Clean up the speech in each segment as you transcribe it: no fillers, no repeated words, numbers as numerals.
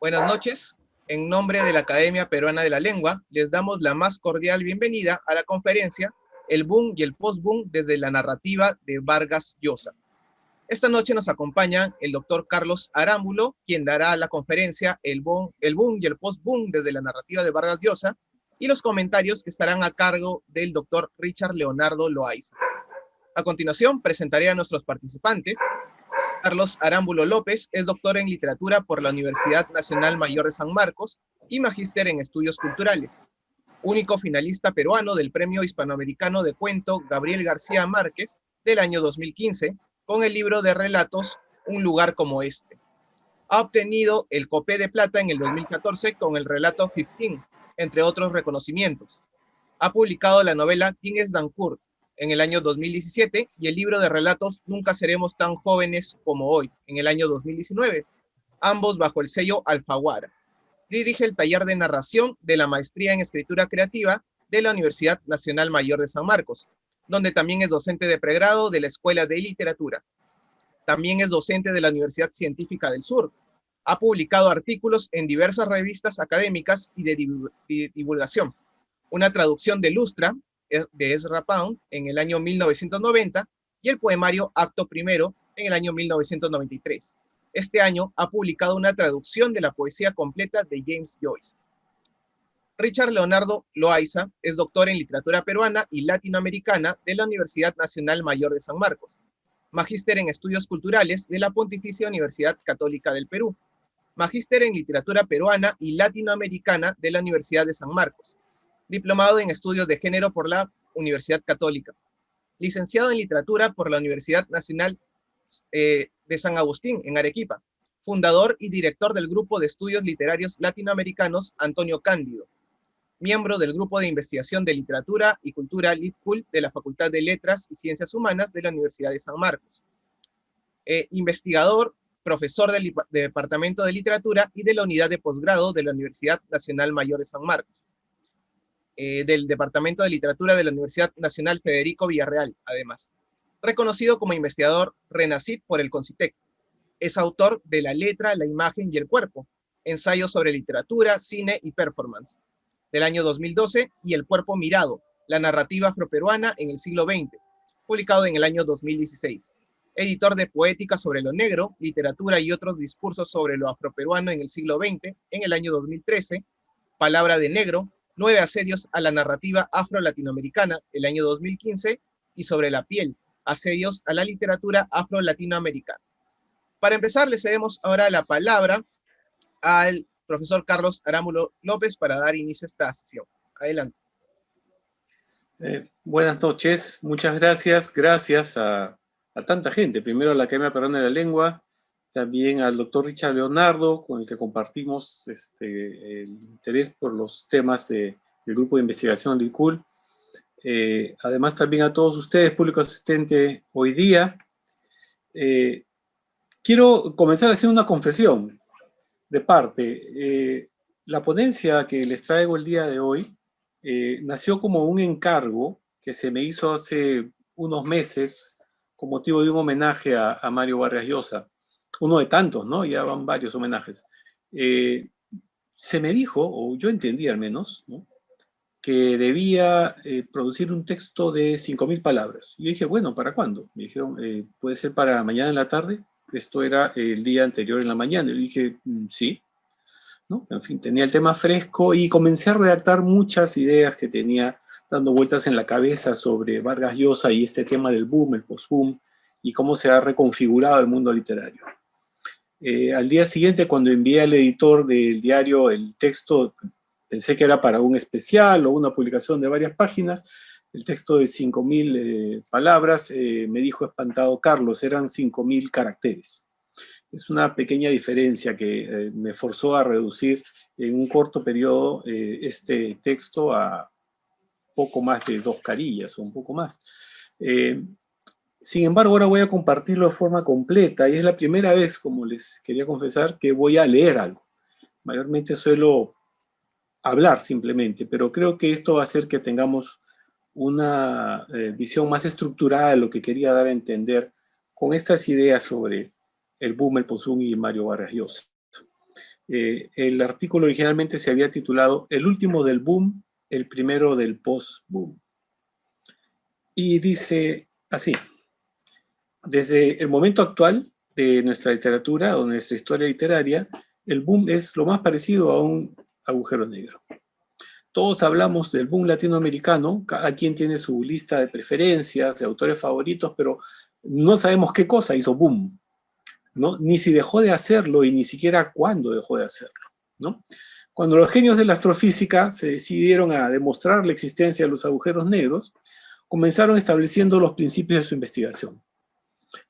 Buenas noches. En nombre de la Academia Peruana de la Lengua, les damos la más cordial bienvenida a la conferencia El boom y el post-boom desde la narrativa de Vargas Llosa. Esta noche nos acompaña el doctor Carlos Arámbulo, quien dará la conferencia El boom y el post-boom desde la narrativa de Vargas Llosa, y los comentarios que estarán a cargo del doctor Richard Leonardo Loaiza. A continuación, presentaré a nuestros participantes. Carlos Arámbulo López es doctor en literatura por la Universidad Nacional Mayor de San Marcos y magíster en estudios culturales. Único finalista peruano del Premio Hispanoamericano de Cuento Gabriel García Márquez del año 2015 con el libro de relatos Un lugar como este. Ha obtenido el Copé de Plata en el 2014 con el relato 15, entre otros reconocimientos. Ha publicado la novela ¿Quién es Dancourt? En el año 2017 y el libro de relatos Nunca seremos tan jóvenes como hoy, en el año 2019, ambos bajo el sello Alfaguara. Dirige el taller de narración de la Maestría en Escritura Creativa de la Universidad Nacional Mayor de San Marcos, donde también es docente de pregrado de la Escuela de Literatura. También es docente de la Universidad Científica del Sur. Ha publicado artículos en diversas revistas académicas y de divulgación. Una traducción de Lustra, de Ezra Pound, en el año 1990, y el poemario Acto Primero, en el año 1993. Este año ha publicado una traducción de la poesía completa de James Joyce. Richard Leonardo Loaiza es doctor en literatura peruana y latinoamericana de la Universidad Nacional Mayor de San Marcos, magíster en estudios culturales de la Pontificia Universidad Católica del Perú, magíster en literatura peruana y latinoamericana de la Universidad de San Marcos, diplomado en estudios de género por la Universidad Católica, licenciado en literatura por la Universidad Nacional de San Agustín, en Arequipa, fundador y director del Grupo de Estudios Literarios Latinoamericanos Antonio Cándido, miembro del Grupo de Investigación de Literatura y Cultura LitCul de la Facultad de Letras y Ciencias Humanas de la Universidad de San Marcos, investigador, profesor del Departamento de Literatura y de la Unidad de Posgrado de la Universidad Nacional Mayor de San Marcos, del Departamento de Literatura de la Universidad Nacional Federico Villarreal, además. Reconocido como investigador RENACIT por el CONCITEC. Es autor de La letra, la imagen y el cuerpo, ensayos sobre literatura, cine y performance, del año 2012, y El cuerpo mirado, la narrativa afroperuana en el siglo XX, publicado en el año 2016. Editor de Poética sobre lo negro, literatura y otros discursos sobre lo afroperuano en el siglo XX, en el año 2013, Palabra de Negro, 9 asedios a la narrativa afro-latinoamericana, el año 2015, y Sobre la piel, asedios a la literatura afro-latinoamericana. Para empezar, le cedemos ahora la palabra al profesor Carlos Arámbulo López para dar inicio a esta sesión. Adelante. Buenas noches, muchas gracias. Gracias a tanta gente. Primero a la Academia Peruana de la Lengua, también al doctor Richard Leonardo, con el que compartimos el interés por los temas del grupo de investigación LitCul. Además también a todos ustedes, público asistente hoy día. Quiero comenzar haciendo una confesión de parte. La ponencia que les traigo el día de hoy nació como un encargo que se me hizo hace unos meses con motivo de un homenaje a Mario Vargas Llosa. Uno de tantos, ¿no? Ya van varios homenajes. Se me dijo, o yo entendí al menos, ¿no?, que debía producir un texto de 5.000 palabras. Y yo dije, bueno, ¿para cuándo? Me dijeron, ¿puede ser para mañana en la tarde? Esto era el día anterior en la mañana. Y yo dije, sí, ¿no? En fin, tenía el tema fresco y comencé a redactar muchas ideas que tenía dando vueltas en la cabeza sobre Vargas Llosa y este tema del boom, el post-boom, y cómo se ha reconfigurado el mundo literario. Al día siguiente, cuando envié al editor del diario el texto, pensé que era para un especial o una publicación de varias páginas. El texto de 5.000 palabras, me dijo espantado, Carlos, eran 5.000 caracteres. Es una pequeña diferencia que me forzó a reducir en un corto periodo este texto a poco más de 2 carillas o un poco más. Sin embargo, ahora voy a compartirlo de forma completa y es la primera vez, como les quería confesar, que voy a leer algo. Mayormente suelo hablar simplemente, pero creo que esto va a hacer que tengamos una visión más estructurada de lo que quería dar a entender con estas ideas sobre el boom, el post-boom y Mario Vargas Llosa. El artículo originalmente se había titulado El último del boom, el primero del post-boom. Y dice así: desde el momento actual de nuestra literatura o nuestra historia literaria, el boom es lo más parecido a un agujero negro. Todos hablamos del boom latinoamericano, cada quien tiene su lista de preferencias, de autores favoritos, pero no sabemos qué cosa hizo boom, ¿no? Ni si dejó de hacerlo y ni siquiera cuándo dejó de hacerlo, ¿no? Cuando los genios de la astrofísica se decidieron a demostrar la existencia de los agujeros negros, comenzaron estableciendo los principios de su investigación.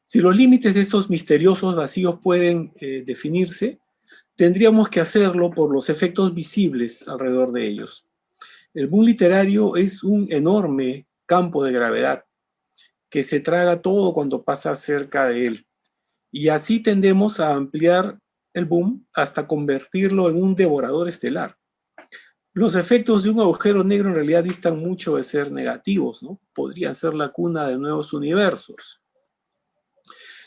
Si los límites de estos misteriosos vacíos pueden definirse, tendríamos que hacerlo por los efectos visibles alrededor de ellos. El boom literario es un enorme campo de gravedad que se traga todo cuando pasa cerca de él. Y así tendemos a ampliar el boom hasta convertirlo en un devorador estelar. Los efectos de un agujero negro en realidad distan mucho de ser negativos, ¿no? Podrían ser la cuna de nuevos universos.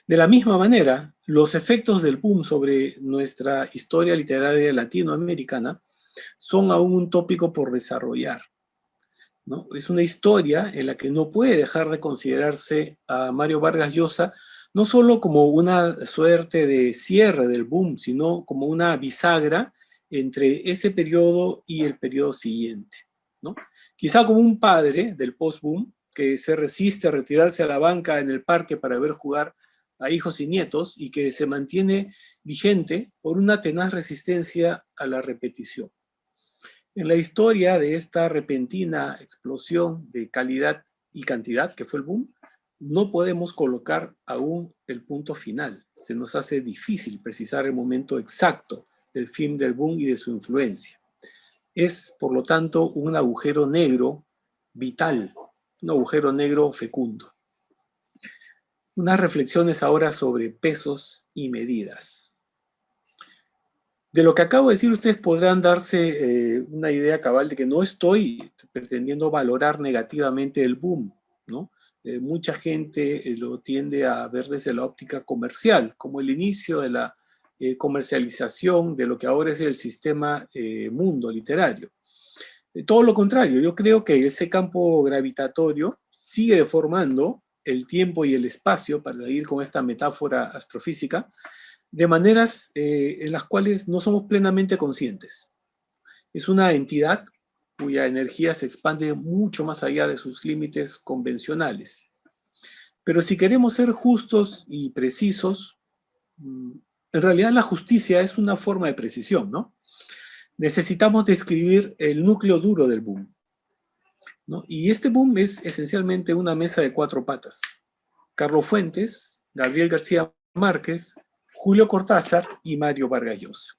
De la misma manera, los efectos del boom sobre nuestra historia literaria latinoamericana son aún un tópico por desarrollar, ¿no? Es una historia en la que no puede dejar de considerarse a Mario Vargas Llosa no solo como una suerte de cierre del boom, sino como una bisagra entre ese periodo y el periodo siguiente, ¿no? Quizá como un padre del post-boom que se resiste a retirarse a la banca en el parque para ver jugar a hijos y nietos y que se mantiene vigente por una tenaz resistencia a la repetición. En la historia de esta repentina explosión de calidad y cantidad que fue el boom, no podemos colocar aún el punto final. Se nos hace difícil precisar el momento exacto del fin del boom y de su influencia. Es, por lo tanto, un agujero negro vital, un agujero negro fecundo. Unas reflexiones ahora sobre pesos y medidas. De lo que acabo de decir, ustedes podrán darse una idea cabal de que no estoy pretendiendo valorar negativamente el boom, ¿no? Mucha gente lo tiende a ver desde la óptica comercial, como el inicio de la comercialización de lo que ahora es el sistema mundo literario. Todo lo contrario, yo creo que ese campo gravitatorio sigue deformando el tiempo y el espacio, para seguir con esta metáfora astrofísica, de maneras en las cuales no somos plenamente conscientes. Es una entidad cuya energía se expande mucho más allá de sus límites convencionales. Pero si queremos ser justos y precisos, en realidad la justicia es una forma de precisión, ¿no? Necesitamos describir el núcleo duro del boom, ¿no? Y este boom es esencialmente una mesa de 4 patas. Carlos Fuentes, Gabriel García Márquez, Julio Cortázar y Mario Vargas Llosa.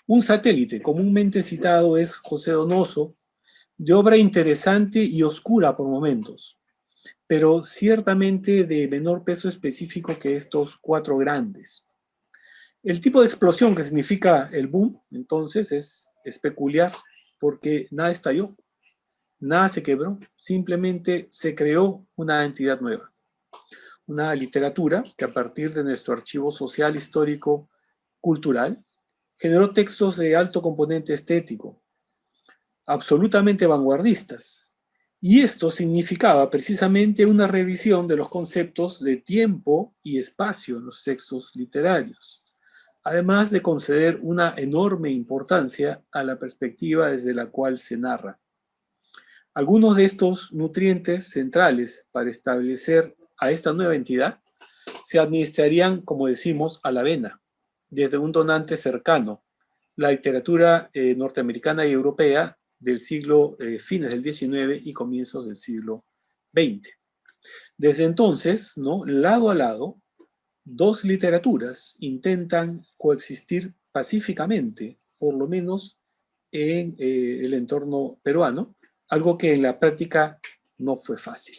Un satélite comúnmente citado es José Donoso, de obra interesante y oscura por momentos, pero ciertamente de menor peso específico que estos 4 grandes. El tipo de explosión que significa el boom, entonces, es peculiar porque nada estalló, nada se quebró, simplemente se creó una entidad nueva. Una literatura que a partir de nuestro archivo social, histórico, cultural, generó textos de alto componente estético, absolutamente vanguardistas. Y esto significaba precisamente una revisión de los conceptos de tiempo y espacio en los textos literarios, además de conceder una enorme importancia a la perspectiva desde la cual se narra. Algunos de estos nutrientes centrales para establecer a esta nueva entidad se administrarían, como decimos, a la vena, desde un donante cercano, la literatura norteamericana y europea del siglo fines del XIX y comienzos del siglo XX. Desde entonces, ¿no?, lado a lado, 2 literaturas intentan coexistir pacíficamente, por lo menos en el entorno peruano, algo que en la práctica no fue fácil.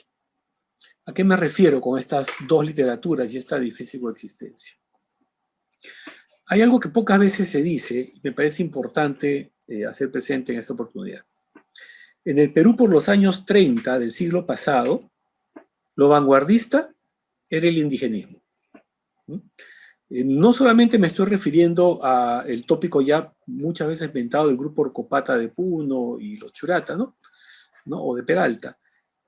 ¿A qué me refiero con estas 2 literaturas y esta difícil coexistencia? Hay algo que pocas veces se dice y me parece importante hacer presente en esta oportunidad. En el Perú por los años 30 del siglo pasado, lo vanguardista era el indigenismo. No solamente me estoy refiriendo al tópico ya muchas veces inventado del grupo Orcopata de Puno y los Churata, ¿no? O de Peralta,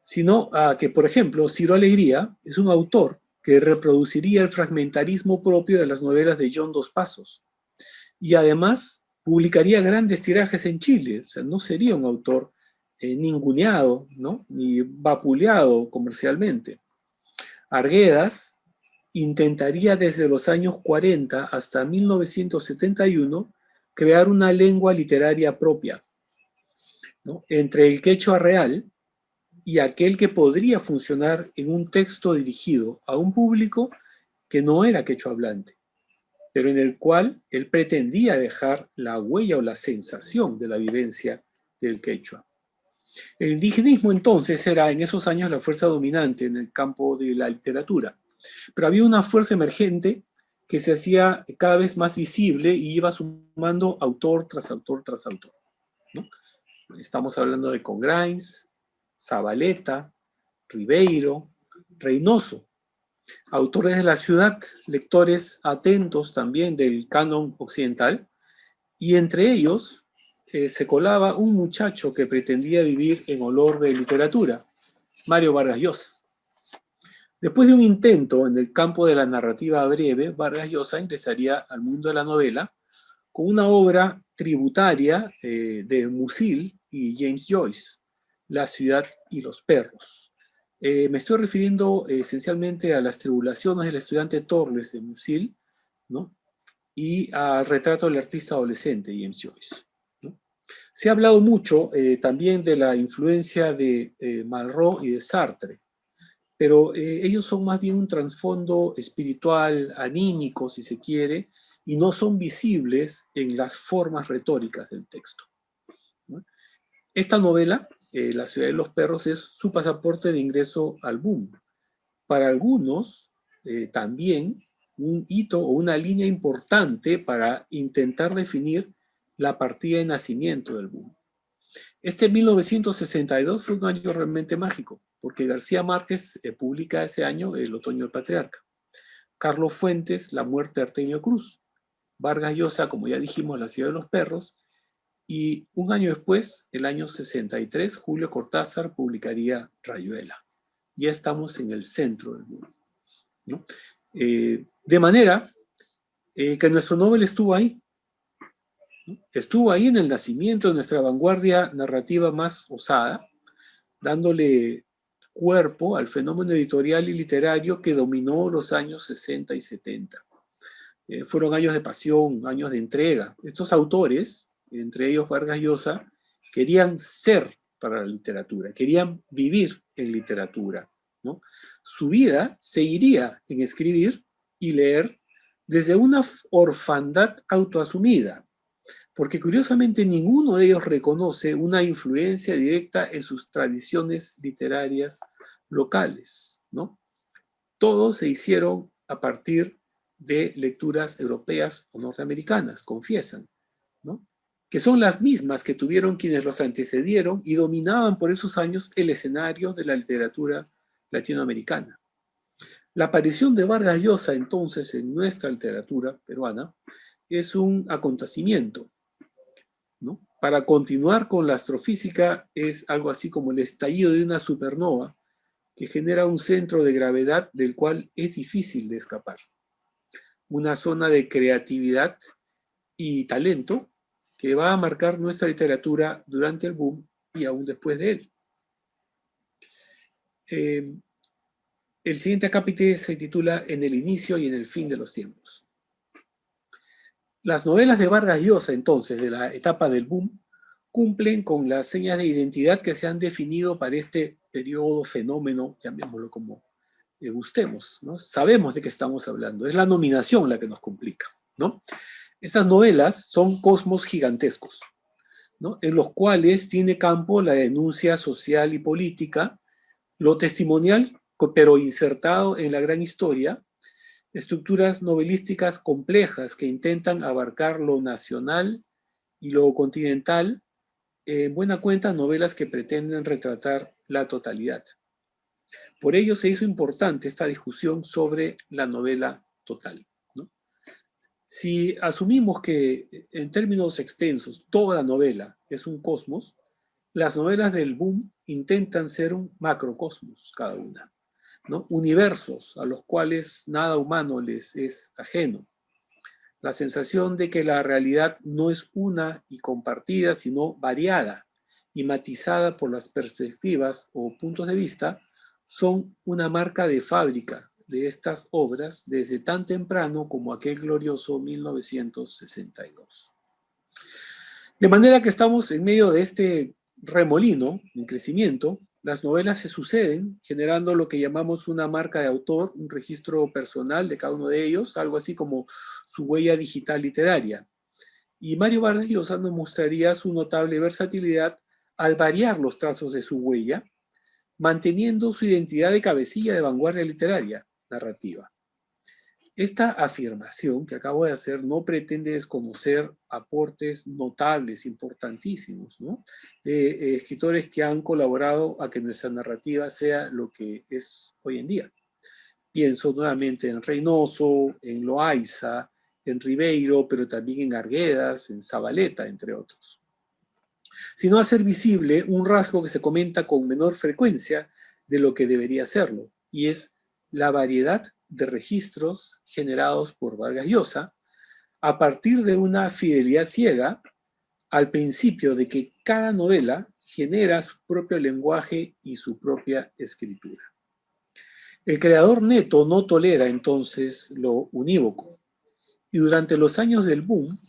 sino a que, por ejemplo, Ciro Alegría es un autor que reproduciría el fragmentarismo propio de las novelas de John Dos Passos y además publicaría grandes tirajes en Chile, o sea, no sería un autor ninguneado, ¿no? Ni vapuleado comercialmente. Arguedas intentaría desde los años 40 hasta 1971 crear una lengua literaria propia, ¿no? Entre el quechua real y aquel que podría funcionar en un texto dirigido a un público que no era quechua hablante, pero en el cual él pretendía dejar la huella o la sensación de la vivencia del quechua. El indigenismo entonces era en esos años la fuerza dominante en el campo de la literatura, pero había una fuerza emergente que se hacía cada vez más visible y iba sumando autor tras autor tras autor, ¿no? Estamos hablando de Congrains, Zabaleta, Ribeiro, Reynoso, autores de la ciudad, lectores atentos también del canon occidental, y entre ellos se colaba un muchacho que pretendía vivir en olor de literatura, Mario Vargas Llosa. Después de un intento en el campo de la narrativa breve, Vargas Llosa ingresaría al mundo de la novela con una obra tributaria de Musil y James Joyce, La ciudad y los perros. Me estoy refiriendo esencialmente a las tribulaciones del estudiante Torles de Musil, ¿no? Y al retrato del artista adolescente, James Joyce, ¿no? Se ha hablado mucho también de la influencia de Malraux y de Sartre, pero ellos son más bien un trasfondo espiritual, anímico, si se quiere, y no son visibles en las formas retóricas del texto, ¿no? Esta novela, La ciudad de los perros, es su pasaporte de ingreso al boom. Para algunos, también un hito o una línea importante para intentar definir la partida de nacimiento del boom. Este 1962 fue un año realmente mágico, porque García Márquez publica ese año El otoño del patriarca. Carlos Fuentes, La muerte de Artemio Cruz. Vargas Llosa, como ya dijimos, La ciudad de los perros. Y un año después, el año 63, Julio Cortázar publicaría Rayuela. Ya estamos en el centro del mundo, ¿no? De manera que nuestro Nobel estuvo ahí. Estuvo ahí en el nacimiento de nuestra vanguardia narrativa más osada, dándole cuerpo al fenómeno editorial y literario que dominó los años 60 y 70. Fueron años de pasión, años de entrega. Estos autores, entre ellos Vargas Llosa, querían ser para la literatura, querían vivir en literatura, ¿no? Su vida seguiría en escribir y leer desde una orfandad autoasumida, porque curiosamente ninguno de ellos reconoce una influencia directa en sus tradiciones literarias locales, ¿no? Todos se hicieron a partir de lecturas europeas o norteamericanas, confiesan, ¿no? Que son las mismas que tuvieron quienes los antecedieron y dominaban por esos años el escenario de la literatura latinoamericana. La aparición de Vargas Llosa entonces en nuestra literatura peruana es un acontecimiento, ¿no? Para continuar con la astrofísica es algo así como el estallido de una supernova que genera un centro de gravedad del cual es difícil de escapar. Una zona de creatividad y talento que va a marcar nuestra literatura durante el boom y aún después de él. El siguiente acápite se titula En el inicio y en el fin de los tiempos. Las novelas de Vargas Llosa, entonces, de la etapa del boom, cumplen con las señas de identidad que se han definido para este periodo, fenómeno, llamémoslo como gustemos, ¿no? Sabemos de qué estamos hablando, es la nominación la que nos complica, ¿no? Estas novelas son cosmos gigantescos, ¿no? En los cuales tiene campo la denuncia social y política, lo testimonial, pero insertado en la gran historia, estructuras novelísticas complejas que intentan abarcar lo nacional y lo continental, en buena cuenta novelas que pretenden retratar la totalidad. Por ello se hizo importante esta discusión sobre la novela total, ¿no? Si asumimos que en términos extensos toda novela es un cosmos, las novelas del boom intentan ser un macrocosmos cada una, ¿no? Universos a los cuales nada humano les es ajeno. La sensación de que la realidad no es una y compartida, sino variada y matizada por las perspectivas o puntos de vista, son una marca de fábrica de estas obras desde tan temprano como aquel glorioso 1962. De manera que estamos en medio de este remolino en crecimiento. Las novelas se suceden, generando lo que llamamos una marca de autor, un registro personal de cada uno de ellos, algo así como su huella digital literaria. Y Mario Vargas Llosa nos mostraría su notable versatilidad al variar los trazos de su huella, manteniendo su identidad de cabecilla de vanguardia literaria narrativa. Esta afirmación que acabo de hacer no pretende desconocer aportes notables, importantísimos, ¿no? De escritores que han colaborado a que nuestra narrativa sea lo que es hoy en día. Pienso nuevamente en Reynoso, en Loaiza, en Ribeiro, pero también en Arguedas, en Zabaleta, entre otros. Sino hacer visible un rasgo que se comenta con menor frecuencia de lo que debería serlo, y es la variedad de registros generados por Vargas Llosa a partir de una fidelidad ciega al principio de que cada novela genera su propio lenguaje y su propia escritura. El creador neto no tolera entonces lo unívoco, y durante los años del boom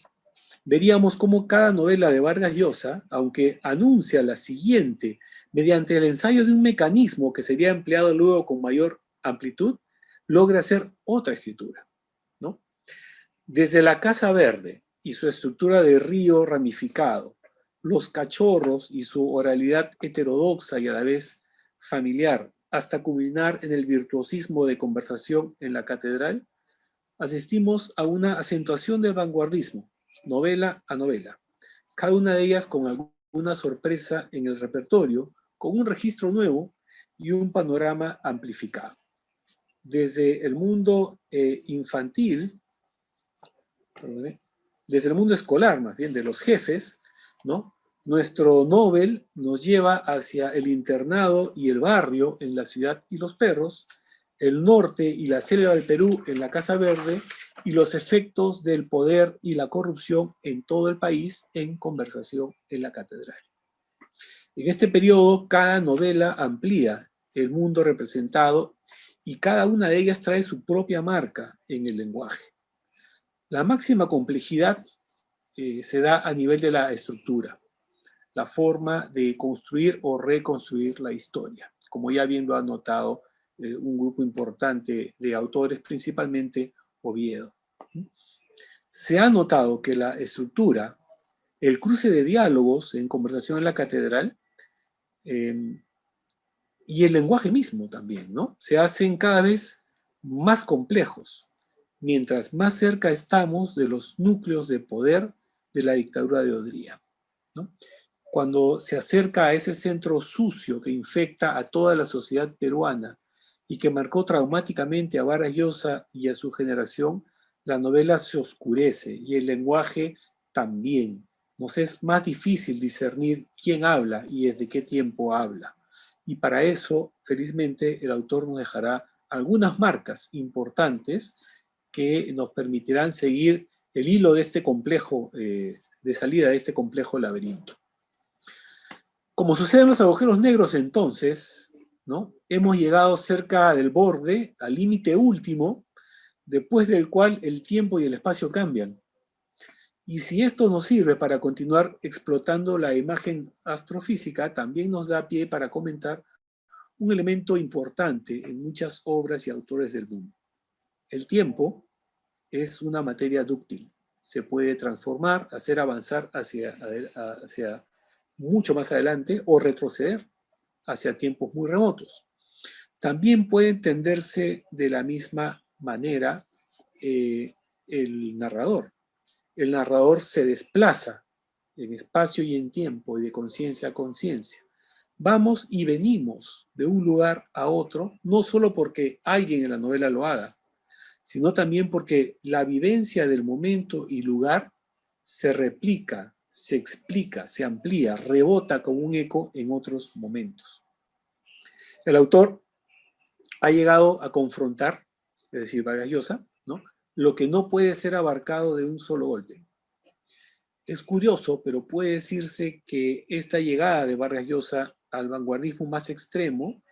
veríamos cómo cada novela de Vargas Llosa, aunque anuncia la siguiente mediante el ensayo de un mecanismo que sería empleado luego con mayor amplitud, logra hacer otra escritura, ¿no? Desde la Casa Verde y su estructura de río ramificado, los cachorros y su oralidad heterodoxa y a la vez familiar, hasta culminar en el virtuosismo de conversación en la catedral, asistimos a una acentuación del vanguardismo, novela a novela, cada una de ellas con alguna sorpresa en el repertorio, con un registro nuevo y un panorama amplificado. Desde el mundo infantil, desde el mundo escolar, más bien, de los jefes, ¿no? Nuestro Nobel nos lleva hacia el internado y el barrio en La ciudad y los perros, el norte y la selva del Perú en la Casa Verde y los efectos del poder y la corrupción en todo el país en Conversación en la Catedral. En este periodo, cada novela amplía el mundo representado y cada una de ellas trae su propia marca en el lenguaje. La máxima complejidad se da a nivel de la estructura, la forma de construir o reconstruir la historia, como ya bien lo ha notado un grupo importante de autores, principalmente Oviedo. Se ha notado que la estructura, el cruce de diálogos en Conversación en la Catedral, y el lenguaje mismo también, ¿no? Se hacen cada vez más complejos, mientras más cerca estamos de los núcleos de poder de la dictadura de Odría, ¿no? Cuando se acerca a ese centro sucio que infecta a toda la sociedad peruana y que marcó traumáticamente a Vargas Llosa y a su generación, la novela se oscurece y el lenguaje también. Nos es más difícil discernir quién habla y desde qué tiempo habla. Y para eso, felizmente, el autor nos dejará algunas marcas importantes que nos permitirán seguir el hilo de este complejo, de salida de este complejo laberinto. Como sucede en los agujeros negros entonces, ¿no? Hemos llegado cerca del borde, al límite último, después del cual el tiempo y el espacio cambian. Y si esto nos sirve para continuar explotando la imagen astrofísica, también nos da pie para comentar un elemento importante en muchas obras y autores del boom. El tiempo es una materia dúctil. Se puede transformar, hacer avanzar hacia mucho más adelante o retroceder hacia tiempos muy remotos. También puede entenderse de la misma manera el narrador. El narrador se desplaza en espacio y en tiempo y de conciencia a conciencia. Vamos y venimos de un lugar a otro, no solo porque alguien en la novela lo haga, sino también porque la vivencia del momento y lugar se replica, se explica, se amplía, rebota con un eco en otros momentos. El autor ha llegado a confrontar, es decir, Vargas Llosa, ¿no?, lo que no puede ser abarcado de un solo golpe. Es curioso, pero puede decirse que esta llegada de Vargas Llosa al vanguardismo más extremo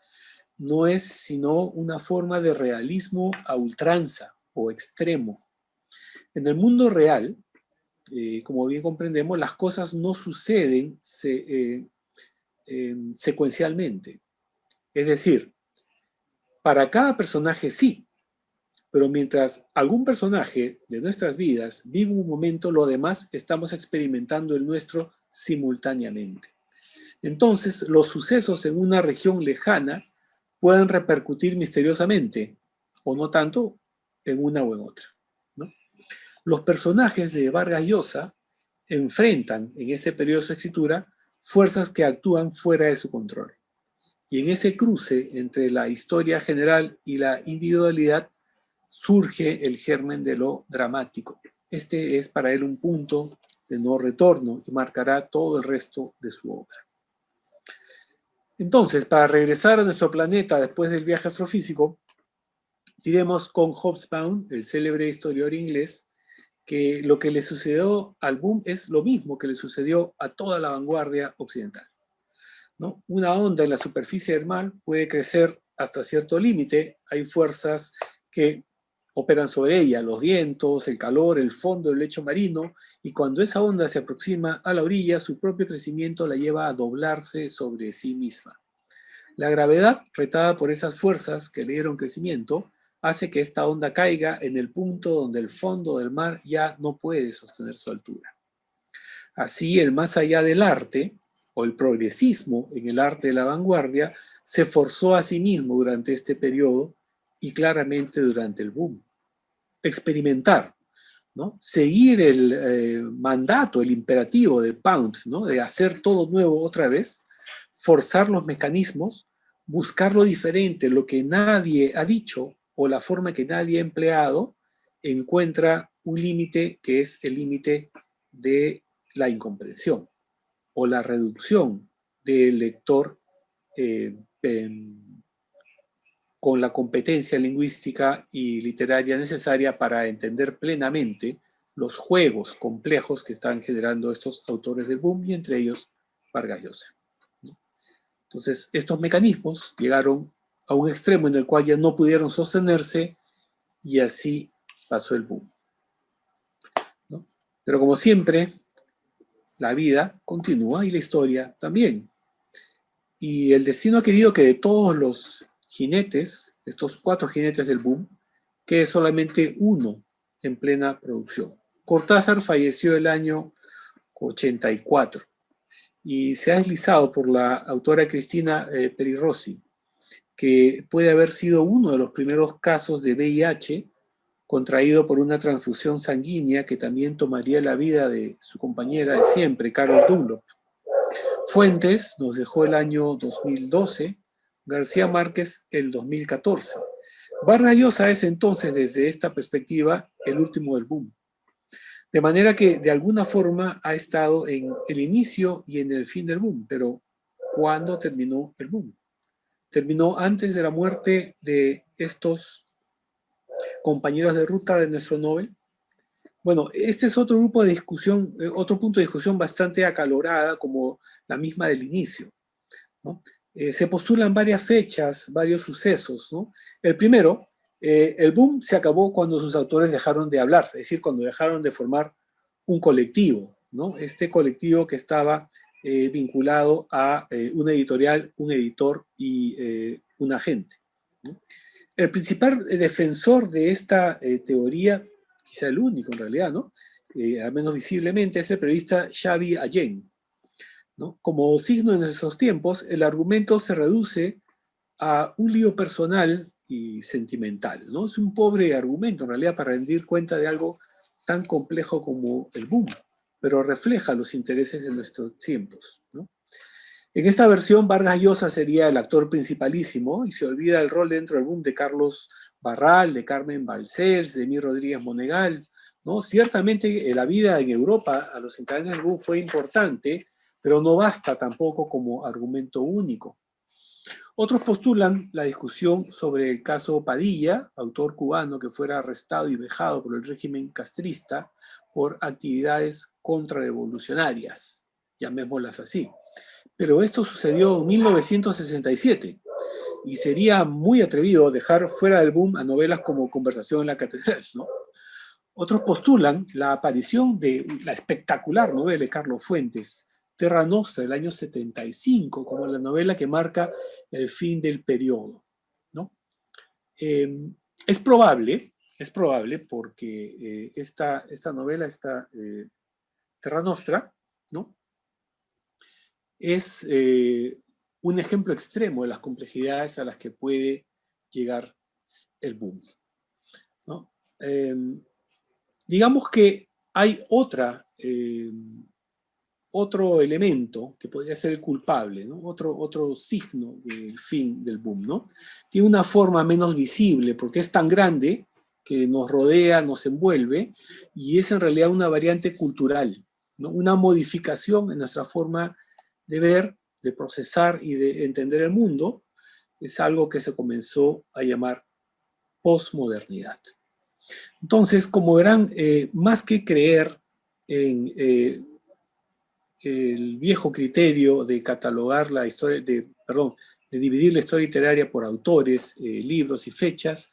no es sino una forma de realismo a ultranza o extremo. En el mundo real, como bien comprendemos, las cosas no suceden secuencialmente. Es decir, para cada personaje sí, pero mientras algún personaje de nuestras vidas vive un momento, lo demás estamos experimentando el nuestro simultáneamente. Entonces, los sucesos en una región lejana pueden repercutir misteriosamente, o no tanto, en una o en otra, ¿no? Los personajes de Vargas Llosa enfrentan en este periodo de su escritura fuerzas que actúan fuera de su control. Y en ese cruce entre la historia general y la individualidad surge el germen de lo dramático. Este es para él un punto de no retorno y marcará todo el resto de su obra. Entonces, para regresar a nuestro planeta después del viaje astrofísico, diremos con Hobsbawm, el célebre historiador inglés, que lo que le sucedió al boom es lo mismo que le sucedió a toda la vanguardia occidental, ¿no? Una onda en la superficie del mar puede crecer hasta cierto límite, hay fuerzas que operan sobre ella, los vientos, el calor, el fondo del lecho marino, y cuando esa onda se aproxima a la orilla, su propio crecimiento la lleva a doblarse sobre sí misma. La gravedad, retada por esas fuerzas que le dieron crecimiento, hace que esta onda caiga en el punto donde el fondo del mar ya no puede sostener su altura. Así, el más allá del arte, o el progresismo en el arte de la vanguardia, se forzó a sí mismo durante este periodo y claramente durante el boom. Experimentar, ¿no?, seguir el mandato, el imperativo de Pound, ¿no?, de hacer todo nuevo otra vez, forzar los mecanismos, buscar lo diferente, lo que nadie ha dicho o la forma que nadie ha empleado, encuentra un límite que es el límite de la incomprensión o la reducción del lector con la competencia lingüística y literaria necesaria para entender plenamente los juegos complejos que están generando estos autores del boom, y entre ellos Vargas Llosa. Entonces, estos mecanismos llegaron a un extremo en el cual ya no pudieron sostenerse y así pasó el boom, ¿no? Pero como siempre, la vida continúa y la historia también. Y el destino ha querido que de todos los jinetes, estos 4 jinetes del boom, quede solamente uno en plena producción. Cortázar falleció el año 84 y se ha deslizado por la autora Cristina Peri Rossi que puede haber sido uno de los primeros casos de VIH contraído por una transfusión sanguínea que también tomaría la vida de su compañera de siempre, Carol Dunlop. Fuentes nos dejó el año 2012, García Márquez el 2014. Vargas Llosa es entonces, desde esta perspectiva, el último del boom. De manera que, de alguna forma, ha estado en el inicio y en el fin del boom. Pero, ¿cuándo terminó el boom? Terminó antes de la muerte de estos compañeros de ruta de nuestro Nobel. Bueno, este es otro grupo de discusión, otro punto de discusión bastante acalorada, como la misma del inicio, ¿no? Se postulan varias fechas, varios sucesos, ¿no? El primero, el boom se acabó cuando sus autores dejaron de hablarse, es decir, cuando dejaron de formar un colectivo, ¿no? Este colectivo que estaba vinculado a una editorial, un editor y un agente, ¿no? El principal defensor de esta teoría, quizá el único en realidad, ¿no?, al menos visiblemente, es el periodista Xavi Allén, ¿no? Como signo de nuestros tiempos, el argumento se reduce a un lío personal y sentimental, ¿no? Es un pobre argumento, en realidad, para rendir cuenta de algo tan complejo como el boom, pero refleja los intereses de nuestros tiempos, ¿no? En esta versión, Vargas Llosa sería el actor principalísimo y se olvida el rol dentro del boom de Carlos Barral, de Carmen Balcells, de Emir Rodríguez Monegal, ¿no? Ciertamente la vida en Europa a los integrantes del boom fue importante, pero no basta tampoco como argumento único. Otros postulan la discusión sobre el caso Padilla, autor cubano que fuera arrestado y vejado por el régimen castrista por actividades contrarrevolucionarias, llamémoslas así. Pero esto sucedió en 1967 y sería muy atrevido dejar fuera del boom a novelas como Conversación en la Catedral, ¿no? Otros postulan la aparición de la espectacular novela de Carlos Fuentes, Terra Nostra, del año 75, como la novela que marca el fin del periodo, ¿no? Es probable porque esta novela, Terra Nostra, ¿no? Es un ejemplo extremo de las complejidades a las que puede llegar el boom, ¿no? Digamos que hay otro elemento que podría ser el culpable, ¿no? Otro signo del fin del boom, ¿no? Tiene una forma menos visible porque es tan grande que nos rodea, nos envuelve, y es en realidad una variante cultural, ¿no? Una modificación en nuestra forma de ver, de procesar y de entender el mundo. Es algo que se comenzó a llamar posmodernidad. Entonces, como verán, más que creer en el viejo criterio de catalogar la historia, de dividir la historia literaria por autores, libros y fechas,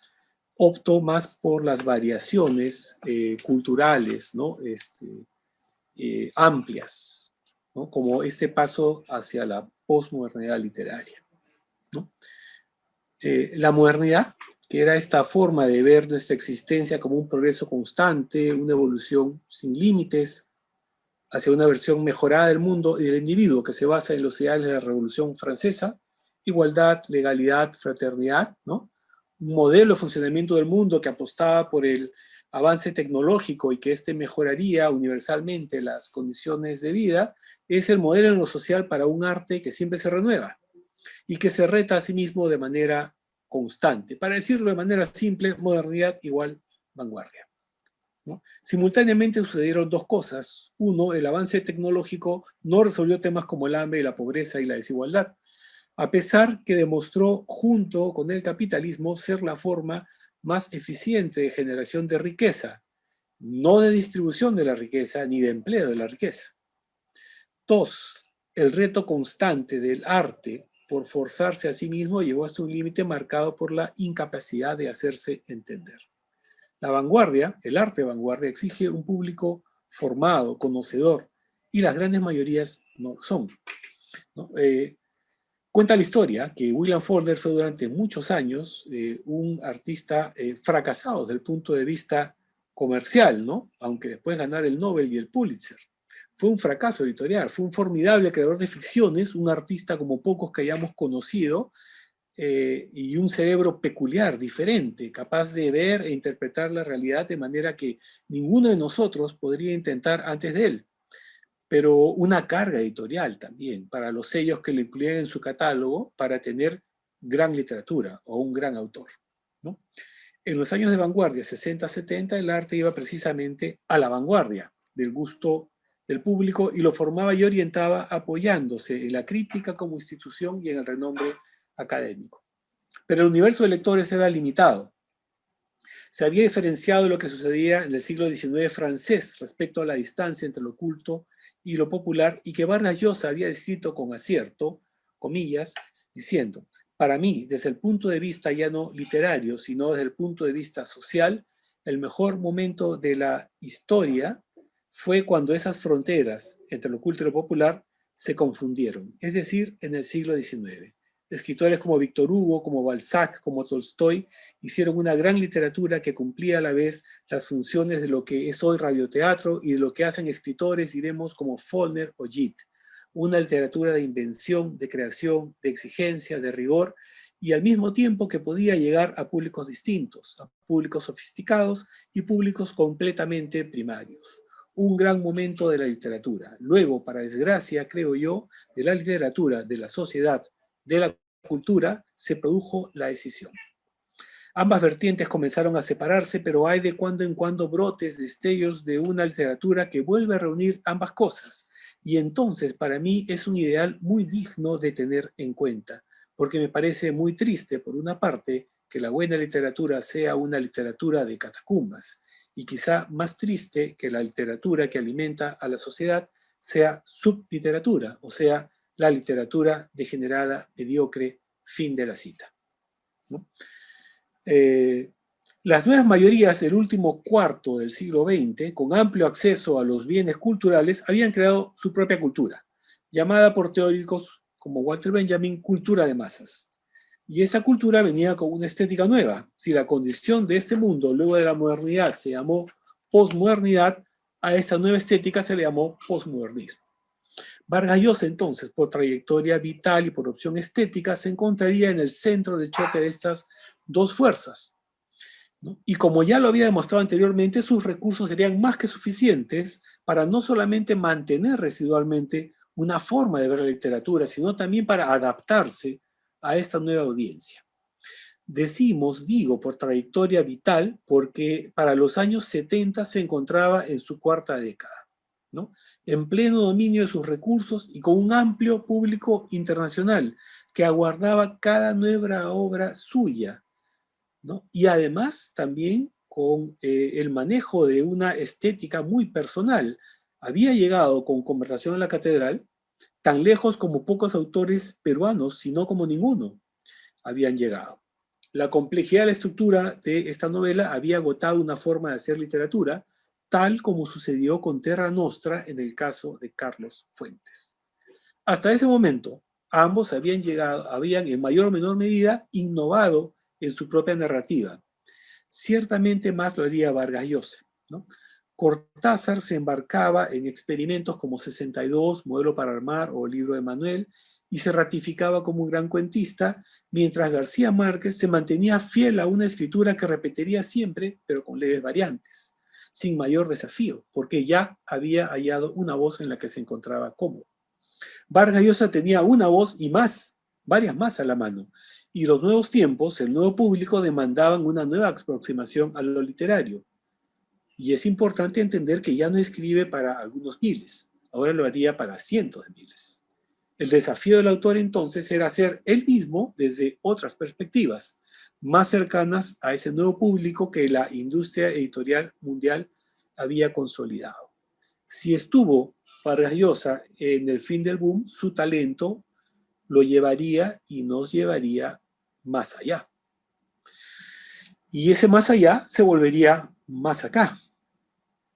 opto más por las variaciones culturales, ¿no? Amplias, ¿no? Como este paso hacia la posmodernidad literaria, ¿no? La modernidad, que era esta forma de ver nuestra existencia como un progreso constante, una evolución sin límites, hacia una versión mejorada del mundo y del individuo que se basa en los ideales de la Revolución Francesa: igualdad, legalidad, fraternidad, ¿no? Un modelo de funcionamiento del mundo que apostaba por el avance tecnológico y que éste mejoraría universalmente las condiciones de vida, es el modelo en lo social para un arte que siempre se renueva y que se reta a sí mismo de manera constante. Para decirlo de manera simple, modernidad igual vanguardia, ¿no? Simultáneamente sucedieron dos cosas. Uno, el avance tecnológico no resolvió temas como el hambre, la pobreza y la desigualdad, a pesar que demostró junto con el capitalismo ser la forma más eficiente de generación de riqueza, no de distribución de la riqueza ni de empleo de la riqueza. Dos, el reto constante del arte por forzarse a sí mismo llegó hasta un límite marcado por la incapacidad de hacerse entender. La vanguardia, el arte de vanguardia, exige un público formado, conocedor, y las grandes mayorías no son, ¿no? Cuenta la historia que William Faulkner fue durante muchos años un artista fracasado desde el punto de vista comercial, ¿no? Aunque después ganara el Nobel y el Pulitzer. Fue un fracaso editorial, fue un formidable creador de ficciones, un artista como pocos que hayamos conocido, y un cerebro peculiar, diferente, capaz de ver e interpretar la realidad de manera que ninguno de nosotros podría intentar antes de él. Pero una carga editorial también para los sellos que lo incluían en su catálogo para tener gran literatura o un gran autor, ¿no? En los años de vanguardia, 60-70, el arte iba precisamente a la vanguardia del gusto del público y lo formaba y orientaba apoyándose en la crítica como institución y en el renombre académico. Pero el universo de lectores era limitado. Se había diferenciado de lo que sucedía en el siglo XIX francés respecto a la distancia entre lo culto y lo popular, y que Vargas Llosa había descrito con acierto, comillas, diciendo: para mí, desde el punto de vista ya no literario, sino desde el punto de vista social, el mejor momento de la historia fue cuando esas fronteras entre lo culto y lo popular se confundieron, es decir, en el siglo XIX. Escritores como Víctor Hugo, como Balzac, como Tolstoy, hicieron una gran literatura que cumplía a la vez las funciones de lo que es hoy radioteatro y de lo que hacen escritores, diremos, como Faulkner o Gide. Una literatura de invención, de creación, de exigencia, de rigor, y al mismo tiempo que podía llegar a públicos distintos, a públicos sofisticados y públicos completamente primarios. Un gran momento de la literatura. Luego, para desgracia, creo yo, de la literatura, de la sociedad, de la cultura, se produjo la escisión. Ambas vertientes comenzaron a separarse, pero hay de cuando en cuando brotes, destellos de una literatura que vuelve a reunir ambas cosas. Y entonces, para mí, es un ideal muy digno de tener en cuenta, porque me parece muy triste, por una parte, que la buena literatura sea una literatura de catacumbas, y quizá más triste que la literatura que alimenta a la sociedad sea subliteratura, o sea, la literatura degenerada, mediocre, fin de la cita, ¿no? Las nuevas mayorías del último cuarto del siglo XX, con amplio acceso a los bienes culturales, habían creado su propia cultura, llamada por teóricos como Walter Benjamin cultura de masas. Y esa cultura venía con una estética nueva. Si la condición de este mundo luego de la modernidad se llamó posmodernidad, a esta nueva estética se le llamó posmodernismo. Vargas Llosa, entonces, por trayectoria vital y por opción estética, se encontraría en el centro del choque de estas dos fuerzas, ¿no? Y como ya lo había demostrado anteriormente, sus recursos serían más que suficientes para no solamente mantener residualmente una forma de ver la literatura, sino también para adaptarse a esta nueva audiencia. Digo, por trayectoria vital, porque para los años 70 se encontraba en su cuarta década, ¿no? En pleno dominio de sus recursos y con un amplio público internacional que aguardaba cada nueva obra suya, ¿no? Y además también con el manejo de una estética muy personal. Había llegado con Conversación en la Catedral tan lejos como pocos autores peruanos, sino como ninguno, habían llegado. La complejidad de la estructura de esta novela había agotado una forma de hacer literatura, tal como sucedió con Terra Nostra en el caso de Carlos Fuentes. Hasta ese momento, ambos habían en mayor o menor medida innovado en su propia narrativa. Ciertamente más lo haría Vargas Llosa, ¿no? Cortázar se embarcaba en experimentos como 62, Modelo para Armar o Libro de Manuel, y se ratificaba como un gran cuentista, mientras García Márquez se mantenía fiel a una escritura que repetiría siempre, pero con leves variantes, sin mayor desafío, porque ya había hallado una voz en la que se encontraba cómodo. Vargas Llosa tenía una voz y más, varias más a la mano, y los nuevos tiempos, el nuevo público demandaban una nueva aproximación a lo literario. Y es importante entender que ya no escribe para algunos miles, ahora lo haría para cientos de miles. El desafío del autor entonces era ser él mismo desde otras perspectivas, más cercanas a ese nuevo público que la industria editorial mundial había consolidado. Si estuvo Vargas Llosa en el fin del boom, su talento lo llevaría y nos llevaría más allá. Y ese más allá se volvería más acá.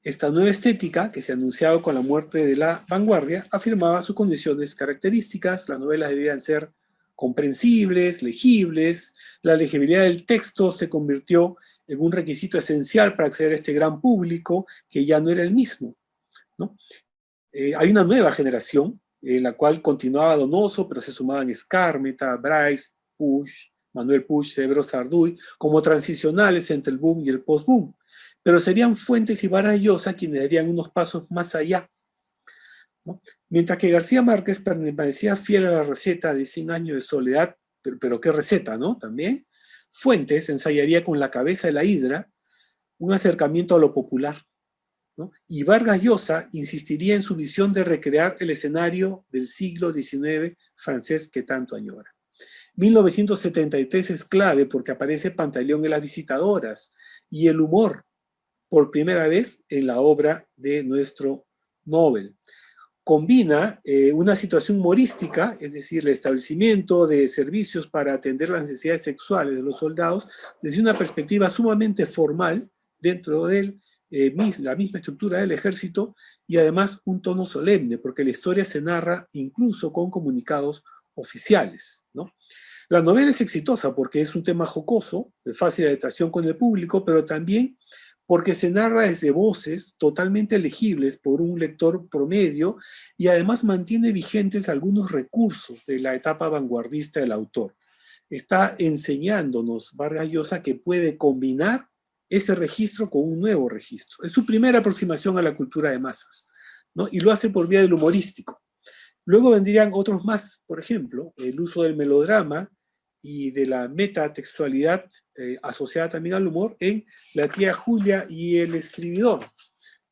Esta nueva estética, que se anunciaba con la muerte de la vanguardia, afirmaba sus condiciones características. Las novelas debían ser comprensibles, legibles. La legibilidad del texto se convirtió en un requisito esencial para acceder a este gran público que ya no era el mismo, ¿no? Hay una nueva generación en la cual continuaba Donoso, pero se sumaban Skármeta, Bryce, Puig, Manuel Puig, Severo Sarduy, como transicionales entre el boom y el post-boom. Pero serían Fuentes y Vargas Llosa quienes darían unos pasos más allá, ¿no? Mientras que García Márquez permanecía fiel a la receta de 100 años de soledad, pero qué receta, ¿no? También Fuentes ensayaría con La cabeza de la hidra un acercamiento a lo popular, ¿no? Y Vargas Llosa insistiría en su visión de recrear el escenario del siglo XIX francés que tanto añora. 1973 es clave porque aparece Pantaleón en Las visitadoras y el humor por primera vez en la obra de nuestro Nobel. Combina una situación humorística, es decir, el establecimiento de servicios para atender las necesidades sexuales de los soldados, desde una perspectiva sumamente formal dentro de la misma estructura del ejército, y además un tono solemne, porque la historia se narra incluso con comunicados oficiales, ¿no? La novela es exitosa porque es un tema jocoso, de fácil adaptación con el público, pero también porque se narra desde voces totalmente legibles por un lector promedio y además mantiene vigentes algunos recursos de la etapa vanguardista del autor. Está enseñándonos Vargas Llosa que puede combinar ese registro con un nuevo registro. Es su primera aproximación a la cultura de masas, ¿no? Y lo hace por vía del humorístico. Luego vendrían otros más, por ejemplo, el uso del melodrama y de la metatextualidad asociada también al humor en La tía Julia y el escribidor,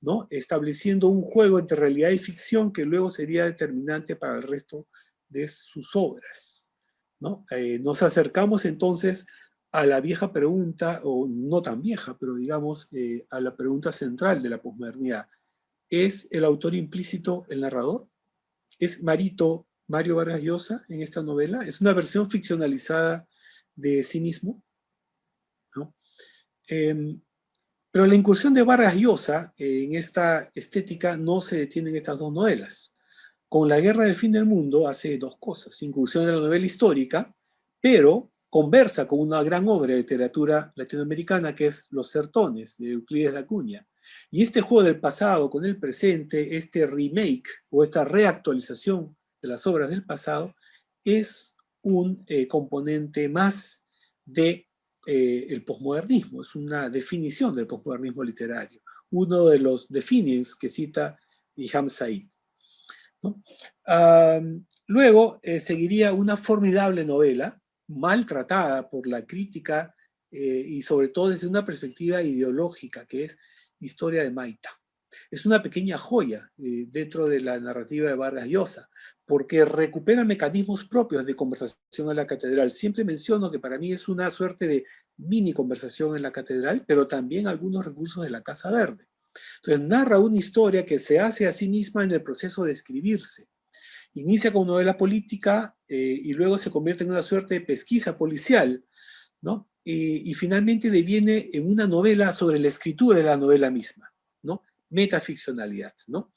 ¿no? Estableciendo un juego entre realidad y ficción que luego sería determinante para el resto de sus obras, ¿no? Nos acercamos entonces a la vieja pregunta, o no tan vieja, pero digamos a la pregunta central de la posmodernidad. ¿Es el autor implícito el narrador? ¿Es Mario Vargas Llosa en esta novela? ¿Es una versión ficcionalizada de sí mismo? ¿No? Pero la incursión de Vargas Llosa en esta estética no se detiene en estas dos novelas. Con La guerra del fin del mundo hace dos cosas. Incursión en la novela histórica, pero conversa con una gran obra de literatura latinoamericana que es Los Sertones, de Euclides de Acuña. Y este juego del pasado con el presente, este remake o esta reactualización de las obras del pasado, es un componente más de el posmodernismo, es una definición del posmodernismo literario, uno de los definings que cita Ilham Said, ¿no? Luego seguiría una formidable novela, maltratada por la crítica y sobre todo desde una perspectiva ideológica, que es Historia de Maita. Es una pequeña joya dentro de la narrativa de Vargas Llosa, porque recupera mecanismos propios de conversación en la catedral. Siempre menciono que para mí es una suerte de mini conversación en la catedral, pero también algunos recursos de la Casa Verde. Entonces narra una historia que se hace a sí misma en el proceso de escribirse. Inicia con novela política y luego se convierte en una suerte de pesquisa policial, ¿no? Y finalmente deviene en una novela sobre la escritura de la novela misma, ¿no? Metaficcionalidad, ¿no?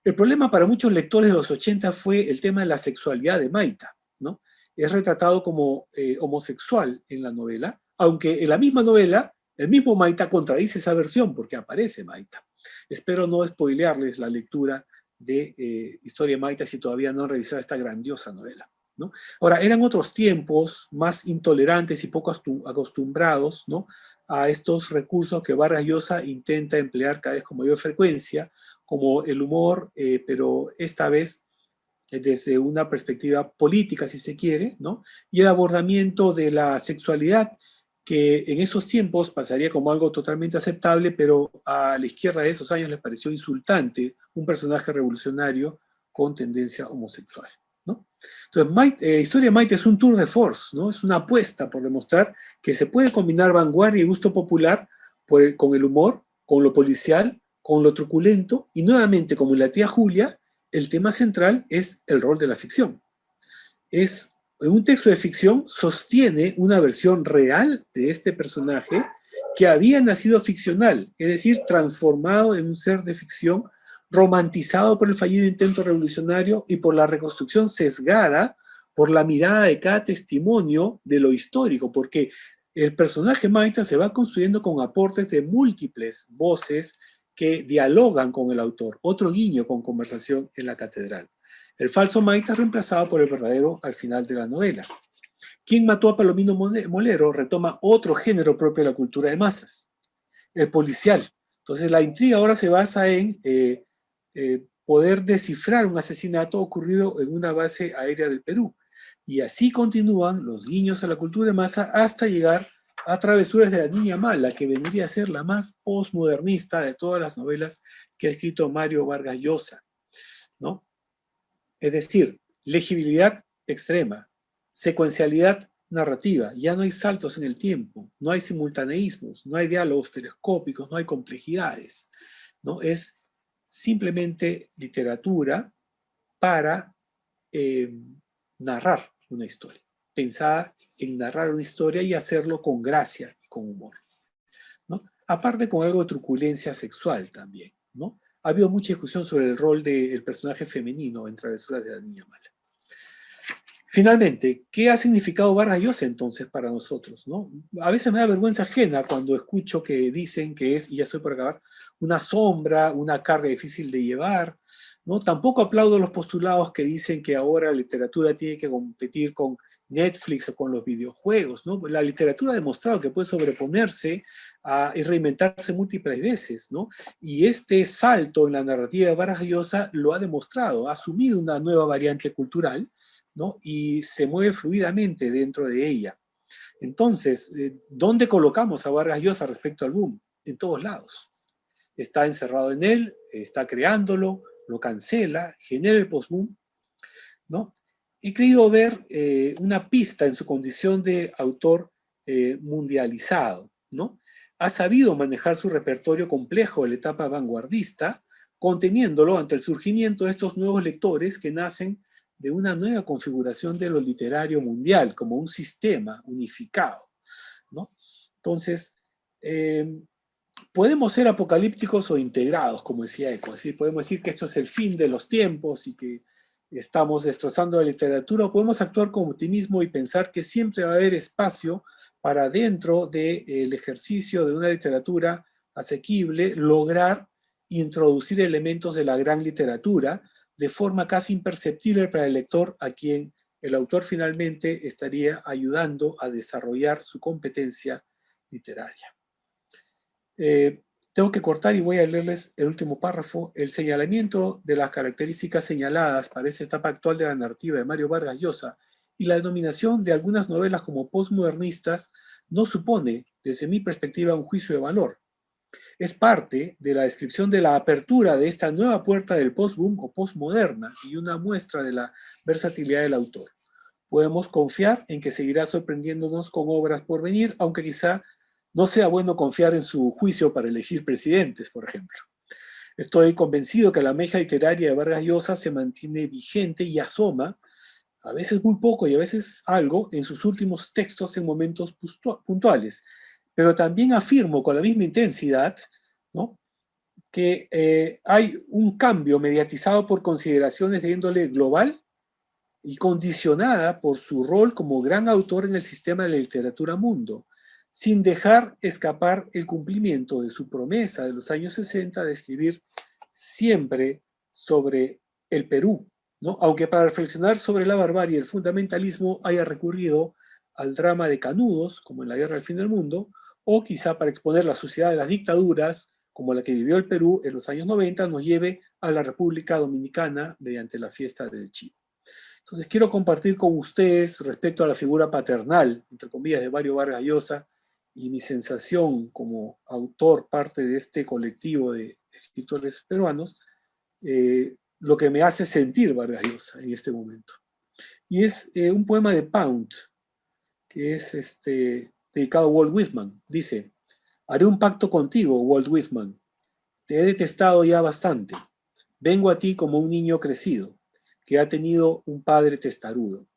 El problema para muchos lectores de los 80 fue el tema de la sexualidad de Maita, ¿no? Es retratado como homosexual en la novela, aunque en la misma novela el mismo Maita contradice esa versión porque aparece Maita. Espero no spoilearles la lectura de Historia de Maita si todavía no han revisado esta grandiosa novela, ¿no? Ahora, eran otros tiempos más intolerantes y poco acostumbrados, ¿no?, a estos recursos que Vargas Llosa intenta emplear cada vez con mayor frecuencia, como el humor, pero esta vez desde una perspectiva política, si se quiere, ¿no?, y el abordamiento de la sexualidad, que en esos tiempos pasaría como algo totalmente aceptable, pero a la izquierda de esos años les pareció insultante un personaje revolucionario con tendencia homosexual, ¿no? Entonces, Historia de Maite es un tour de force, ¿no? Es una apuesta por demostrar que se puede combinar vanguardia y gusto popular con el humor, con lo policial, con lo truculento, y nuevamente, como en La tía Julia, el tema central es el rol de la ficción. Un texto de ficción sostiene una versión real de este personaje que había nacido ficcional, es decir, transformado en un ser de ficción, romantizado por el fallido intento revolucionario y por la reconstrucción sesgada por la mirada de cada testimonio de lo histórico, porque el personaje Maita se va construyendo con aportes de múltiples voces que dialogan con el autor. Otro guiño con Conversación en la Catedral. El falso Maita es reemplazado por el verdadero al final de la novela. ¿Quién mató a Palomino Molero? Retoma otro género propio de la cultura de masas, el policial. Entonces la intriga ahora se basa en poder descifrar un asesinato ocurrido en una base aérea del Perú. Y así continúan los guiños a la cultura de masa hasta llegar a Travesuras de la Niña Mala, que vendría a ser la más postmodernista de todas las novelas que ha escrito Mario Vargas Llosa, ¿no? Es decir, legibilidad extrema, secuencialidad narrativa, ya no hay saltos en el tiempo, no hay simultaneísmos, no hay diálogos telescópicos, no hay complejidades, ¿no? Es simplemente literatura para narrar una historia, pensada en narrar una historia y hacerlo con gracia y con humor, ¿no? Aparte con algo de truculencia sexual también, ¿no? Ha habido mucha discusión sobre el rol del personaje femenino en Travesuras de la Niña Mala. Finalmente, ¿qué ha significado Vargas Llosa entonces para nosotros, ¿no? A veces me da vergüenza ajena cuando escucho que dicen que es, y ya estoy por acabar, una sombra, una carga difícil de llevar, ¿no? Tampoco aplaudo los postulados que dicen que ahora la literatura tiene que competir con Netflix o con los videojuegos, ¿no? La literatura ha demostrado que puede sobreponerse y reinventarse múltiples veces, ¿no? Y este salto en la narrativa de Vargas Llosa lo ha demostrado, ha asumido una nueva variante cultural, ¿no? Y se mueve fluidamente dentro de ella. Entonces, ¿dónde colocamos a Vargas Llosa respecto al boom? En todos lados. Está encerrado en él, está creándolo, lo cancela, genera el post-boom, ¿no? He querido ver una pista en su condición de autor mundializado, ¿no? Ha sabido manejar su repertorio complejo de la etapa vanguardista, conteniéndolo ante el surgimiento de estos nuevos lectores que nacen de una nueva configuración de lo literario mundial, como un sistema unificado, ¿no? Entonces, podemos ser apocalípticos o integrados, como decía Eco, es decir, podemos decir que esto es el fin de los tiempos y que estamos destrozando la literatura, o podemos actuar con optimismo y pensar que siempre va a haber espacio para, dentro del ejercicio de una literatura asequible, lograr introducir elementos de la gran literatura de forma casi imperceptible para el lector, a quien el autor finalmente estaría ayudando a desarrollar su competencia literaria. Tengo que cortar y voy a leerles el último párrafo. El señalamiento de las características señaladas para esta etapa actual de la narrativa de Mario Vargas Llosa y la denominación de algunas novelas como postmodernistas no supone, desde mi perspectiva, un juicio de valor. Es parte de la descripción de la apertura de esta nueva puerta del postboom o postmoderna y una muestra de la versatilidad del autor. Podemos confiar en que seguirá sorprendiéndonos con obras por venir, aunque quizá no sea bueno confiar en su juicio para elegir presidentes, por ejemplo. Estoy convencido que la meja literaria de Vargas Llosa se mantiene vigente y asoma, a veces muy poco y a veces algo, en sus últimos textos en momentos puntuales. Pero también afirmo con la misma intensidad, ¿no?, que hay un cambio mediatizado por consideraciones de índole global y condicionada por su rol como gran autor en el sistema de la literatura mundo, sin dejar escapar el cumplimiento de su promesa de los años 60 de escribir siempre sobre el Perú, ¿no? Aunque para reflexionar sobre la barbarie y el fundamentalismo haya recurrido al drama de Canudos, como en La Guerra del Fin del Mundo, o quizá para exponer la suciedad de las dictaduras, como la que vivió el Perú en los años 90, nos lleve a la República Dominicana mediante la fiesta del Chivo. Entonces quiero compartir con ustedes respecto a la figura paternal, entre comillas, de Mario Vargas Llosa, y mi sensación como autor, parte de este colectivo de escritores peruanos, lo que me hace sentir Vargas Llosa en este momento. Y es un poema de Pound, que es dedicado a Walt Whitman. Dice: haré un pacto contigo, Walt Whitman. Te he detestado ya bastante. Vengo a ti como un niño crecido, que ha tenido un padre testarudo.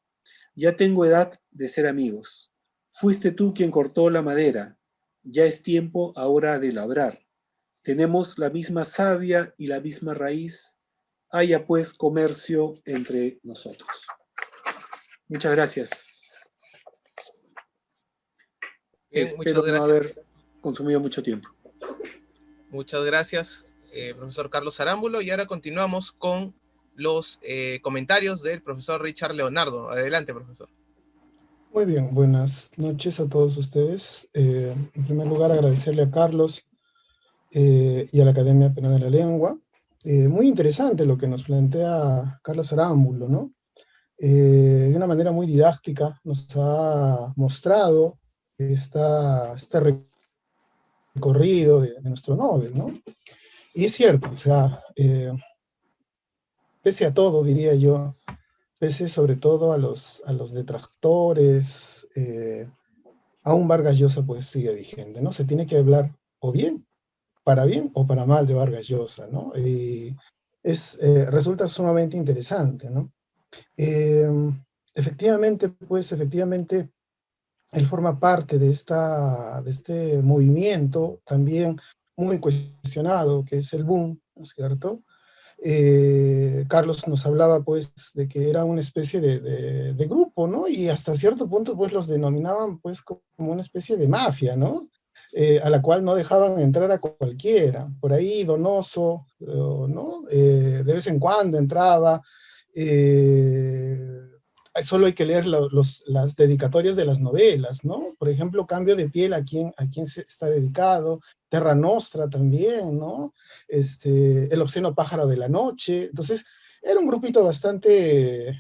Ya tengo edad de ser amigos. Fuiste tú quien cortó la madera. Ya es tiempo ahora de labrar. Tenemos la misma savia y la misma raíz. Haya pues comercio entre nosotros. Muchas gracias. Bien, Espero no haber consumido mucho tiempo. Muchas gracias, profesor Carlos Arámbulo. Y ahora continuamos con los comentarios del profesor Richard Leonardo. Adelante, profesor. Muy bien, buenas noches a todos ustedes. En primer lugar, agradecerle a Carlos y a la Academia Peruana de la Lengua. Muy interesante lo que nos plantea Carlos Arámbulo, ¿no? De una manera muy didáctica nos ha mostrado este recorrido de nuestro Nobel, ¿no? Y es cierto, o sea, pese a todo, diría yo, pese sobre todo a los detractores, aún Vargas Llosa pues sigue vigente, ¿no? Se tiene que hablar o bien o para mal de Vargas Llosa, ¿no? Y resulta sumamente interesante, ¿no? Efectivamente, él forma parte de este movimiento también muy cuestionado, que es el boom, ¿no es cierto? Carlos nos hablaba pues de que era una especie de grupo, ¿no? Y hasta cierto punto pues los denominaban pues como una especie de mafia, ¿no? A la cual no dejaban entrar a cualquiera. Por ahí Donoso, ¿no? De vez en cuando entraba. Solo hay que leer las dedicatorias de las novelas, ¿no? Por ejemplo, Cambio de piel, a quién se está dedicado, Terra Nostra también, ¿no? El obsceno pájaro de la noche. Entonces, era un grupito bastante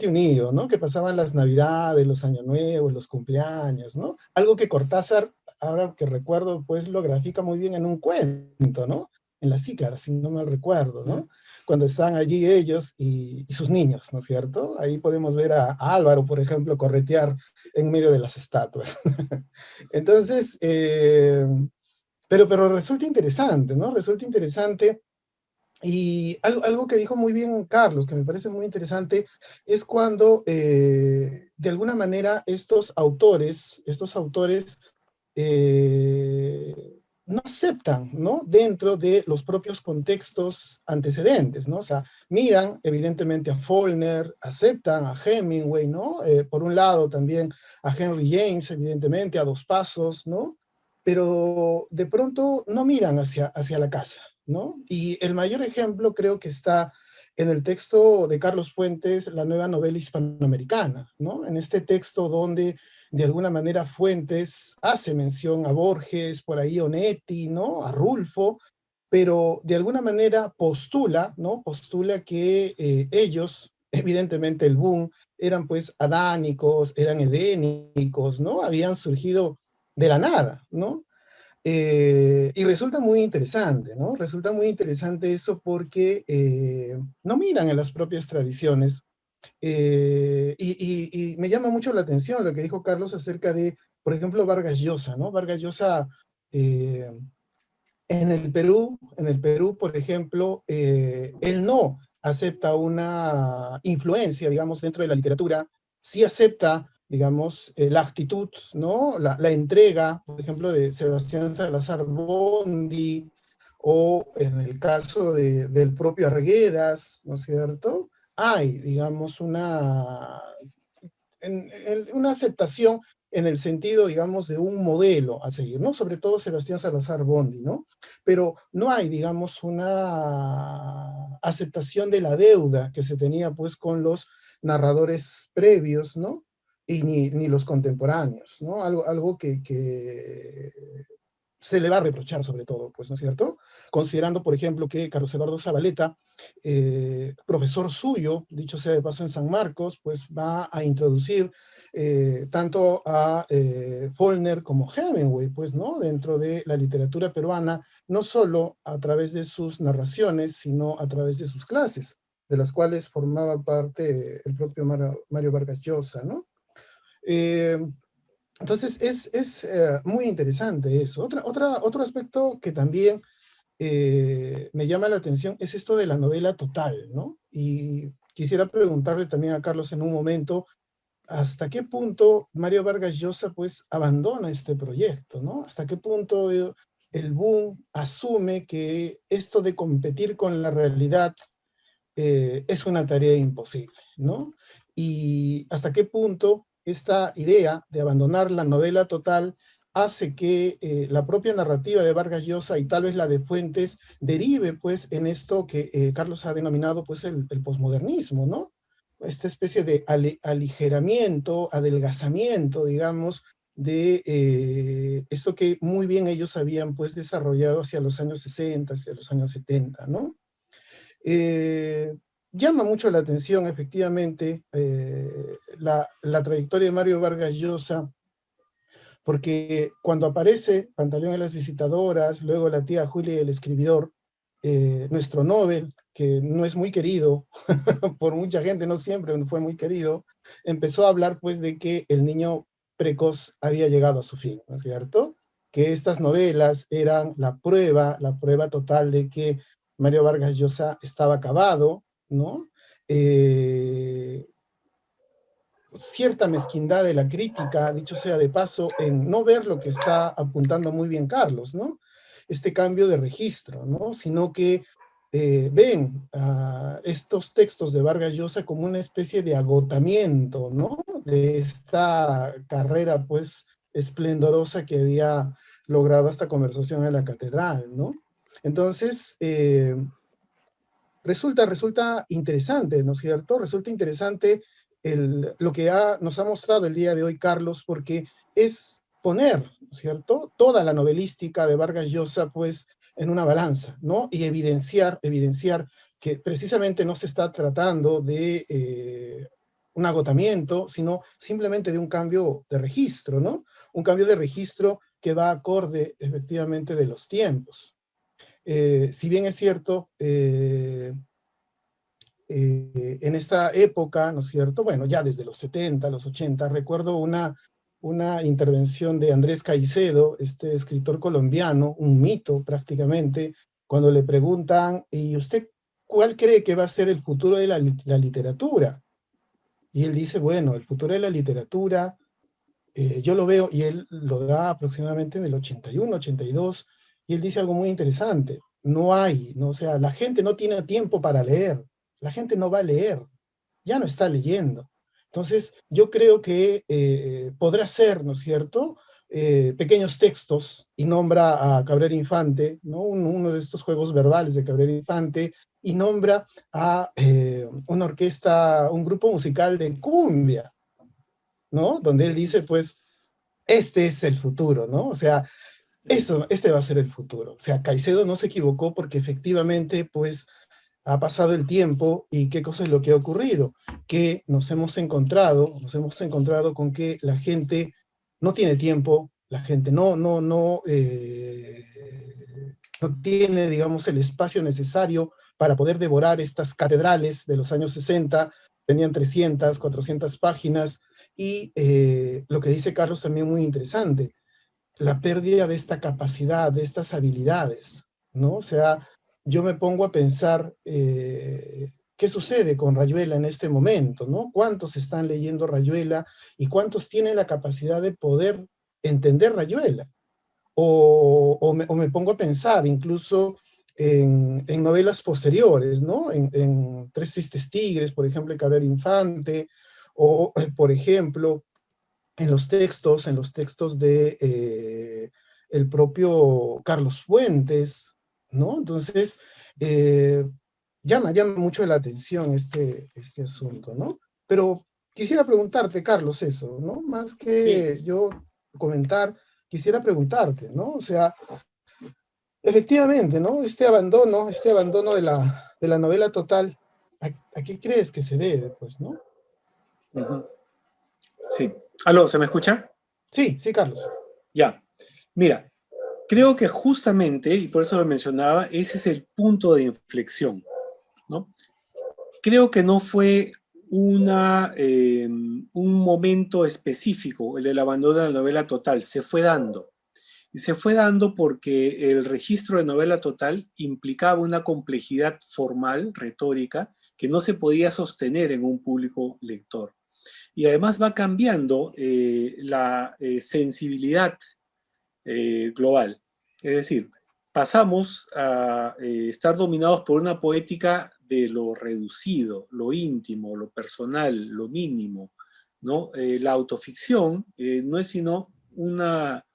unido, ¿no? Que pasaban las Navidades, los Años Nuevos, los cumpleaños, ¿no? Algo que Cortázar, ahora que recuerdo, pues lo grafica muy bien en un cuento, ¿no? En las Cícladas, si no mal recuerdo, ¿no? Cuando están allí ellos y sus niños, ¿no es cierto? Ahí podemos ver a Álvaro, por ejemplo, corretear en medio de las estatuas. Entonces, pero resulta interesante, ¿no? Resulta interesante. Y algo que dijo muy bien Carlos, que me parece muy interesante, es cuando de alguna manera estos autores no aceptan, ¿no? Dentro de los propios contextos antecedentes, ¿no? O sea, miran evidentemente a Faulkner, aceptan a Hemingway, ¿no? Por un lado también a Henry James, evidentemente, a Dos Pasos, ¿no? Pero de pronto no miran hacia la casa, ¿no? Y el mayor ejemplo creo que está en el texto de Carlos Fuentes, La nueva novela hispanoamericana, ¿no? En este texto donde de alguna manera Fuentes hace mención a Borges, por ahí Onetti, ¿no? A Rulfo, pero de alguna manera postula, ¿no? Postula que ellos, evidentemente el boom, eran pues adánicos, eran edénicos, ¿no? Habían surgido de la nada, ¿no? Y resulta muy interesante, ¿no? Resulta muy interesante eso porque no miran en las propias tradiciones. Y me llama mucho la atención lo que dijo Carlos acerca de, por ejemplo, Vargas Llosa, ¿no? Vargas Llosa eh, en el Perú, por ejemplo, él no acepta una influencia, digamos, dentro de la literatura, sí acepta, digamos, la actitud, ¿no? La entrega, por ejemplo, de Sebastián Salazar Bondi, o en el caso del propio Arguedas, ¿no es cierto? Hay, digamos, una aceptación en el sentido, digamos, de un modelo a seguir, ¿no? Sobre todo Sebastián Salazar Bondi, ¿no? Pero no hay, digamos, una aceptación de la deuda que se tenía, pues, con los narradores previos, ¿no? Y ni los contemporáneos, ¿no? Algo que se le va a reprochar sobre todo, pues, ¿no es cierto? Considerando, por ejemplo, que Carlos Eduardo Zabaleta, profesor suyo, dicho sea de paso en San Marcos, pues va a introducir tanto a Faulkner como Hemingway, pues, ¿no? Dentro de la literatura peruana, no solo a través de sus narraciones, sino a través de sus clases, de las cuales formaba parte el propio Mario Vargas Llosa, ¿no? Eh, entonces es muy interesante eso. Otro aspecto que también me llama la atención es esto de la novela total, ¿no? Y quisiera preguntarle también a Carlos en un momento, ¿hasta qué punto Mario Vargas Llosa pues abandona este proyecto, ¿no? ¿Hasta qué punto el boom asume que esto de competir con la realidad es una tarea imposible, ¿no? Y hasta qué punto esta idea de abandonar la novela total hace que la propia narrativa de Vargas Llosa y tal vez la de Fuentes derive pues en esto que Carlos ha denominado pues el posmodernismo, ¿no? Esta especie de aligeramiento, adelgazamiento, digamos, de esto que muy bien ellos habían pues desarrollado hacia los años 60, hacia los años 70, ¿no? Eh, Llama mucho la atención, efectivamente, la trayectoria de Mario Vargas Llosa, porque cuando aparece Pantaleón y las visitadoras, luego la tía Julia y el escribidor, nuestro Nobel, que no es muy querido por mucha gente, no siempre fue muy querido, empezó a hablar pues de que el niño precoz había llegado a su fin, ¿no es cierto? Que estas novelas eran la prueba total de que Mario Vargas Llosa estaba acabado, ¿no? Eh, Cierta mezquindad de la crítica, dicho sea de paso, en no ver lo que está apuntando muy bien Carlos, ¿no? Este cambio de registro, ¿no? Sino que ven estos textos de Vargas Llosa como una especie de agotamiento, ¿no? De esta carrera, pues, esplendorosa que había logrado esta conversación en la catedral, ¿no? Entonces, resulta interesante, ¿no es cierto? Resulta interesante lo que nos ha mostrado el día de hoy Carlos, porque es poner, ¿no es cierto?, toda la novelística de Vargas Llosa, pues, en una balanza, ¿no? Y evidenciar que precisamente no se está tratando de un agotamiento, sino simplemente de un cambio de registro, ¿no? Un cambio de registro que va acorde efectivamente de los tiempos. Si bien es cierto, en esta época, ¿no es cierto? Bueno, ya desde los 70, los 80, recuerdo una intervención de Andrés Caicedo, este escritor colombiano, un mito prácticamente, cuando le preguntan, ¿y usted cuál cree que va a ser el futuro de la literatura? Y él dice, bueno, el futuro de la literatura, yo lo veo, y él lo da aproximadamente en el 81, 82, y él dice algo muy interesante, no hay, ¿no? O sea, la gente no tiene tiempo para leer, la gente no va a leer, ya no está leyendo. Entonces, yo creo que podrá ser, ¿no es cierto?, pequeños textos, y nombra a Cabrera Infante, ¿no? Uno de estos juegos verbales de Cabrera Infante, y nombra a una orquesta, un grupo musical de cumbia, ¿no? Donde él dice, pues, este es el futuro, ¿no? O sea, este va a ser el futuro. O sea, Caicedo no se equivocó porque efectivamente, pues, ha pasado el tiempo y qué cosa es lo que ha ocurrido, que nos hemos encontrado con que la gente no tiene tiempo, la gente no tiene, digamos, el espacio necesario para poder devorar estas catedrales de los años 60, tenían 300, 400 páginas, y lo que dice Carlos también muy interesante, la pérdida de esta capacidad, de estas habilidades, ¿no? O sea, yo me pongo a pensar qué sucede con Rayuela en este momento, ¿no? ¿Cuántos están leyendo Rayuela y cuántos tienen la capacidad de poder entender Rayuela? O me pongo a pensar incluso en novelas posteriores, ¿no? En Tres Tristes Tigres, por ejemplo, de Cabrera Infante, o por ejemplo, en los textos de el propio Carlos Fuentes, ¿no? Entonces, eh, llama mucho la atención este asunto, ¿no? Pero quisiera preguntarte, Carlos, eso, ¿no? Más Sí, que yo comentar, quisiera preguntarte, ¿no? O sea, efectivamente, ¿no? Este abandono de la novela total, ¿a qué crees que se debe, pues, no? ujú, sí. ¿Aló, se me escucha? Sí, sí, Carlos. Ya. Mira, creo que justamente, y por eso lo mencionaba, ese es el punto de inflexión, ¿no? Creo que no fue un momento específico el del abandono de la novela total, se fue dando. Y se fue dando porque el registro de novela total implicaba una complejidad formal, retórica, que no se podía sostener en un público lector. Y además va cambiando la sensibilidad global. Es decir, pasamos a estar dominados por una poética de lo reducido, lo íntimo, lo personal, lo mínimo, ¿no? La autoficción no es sino una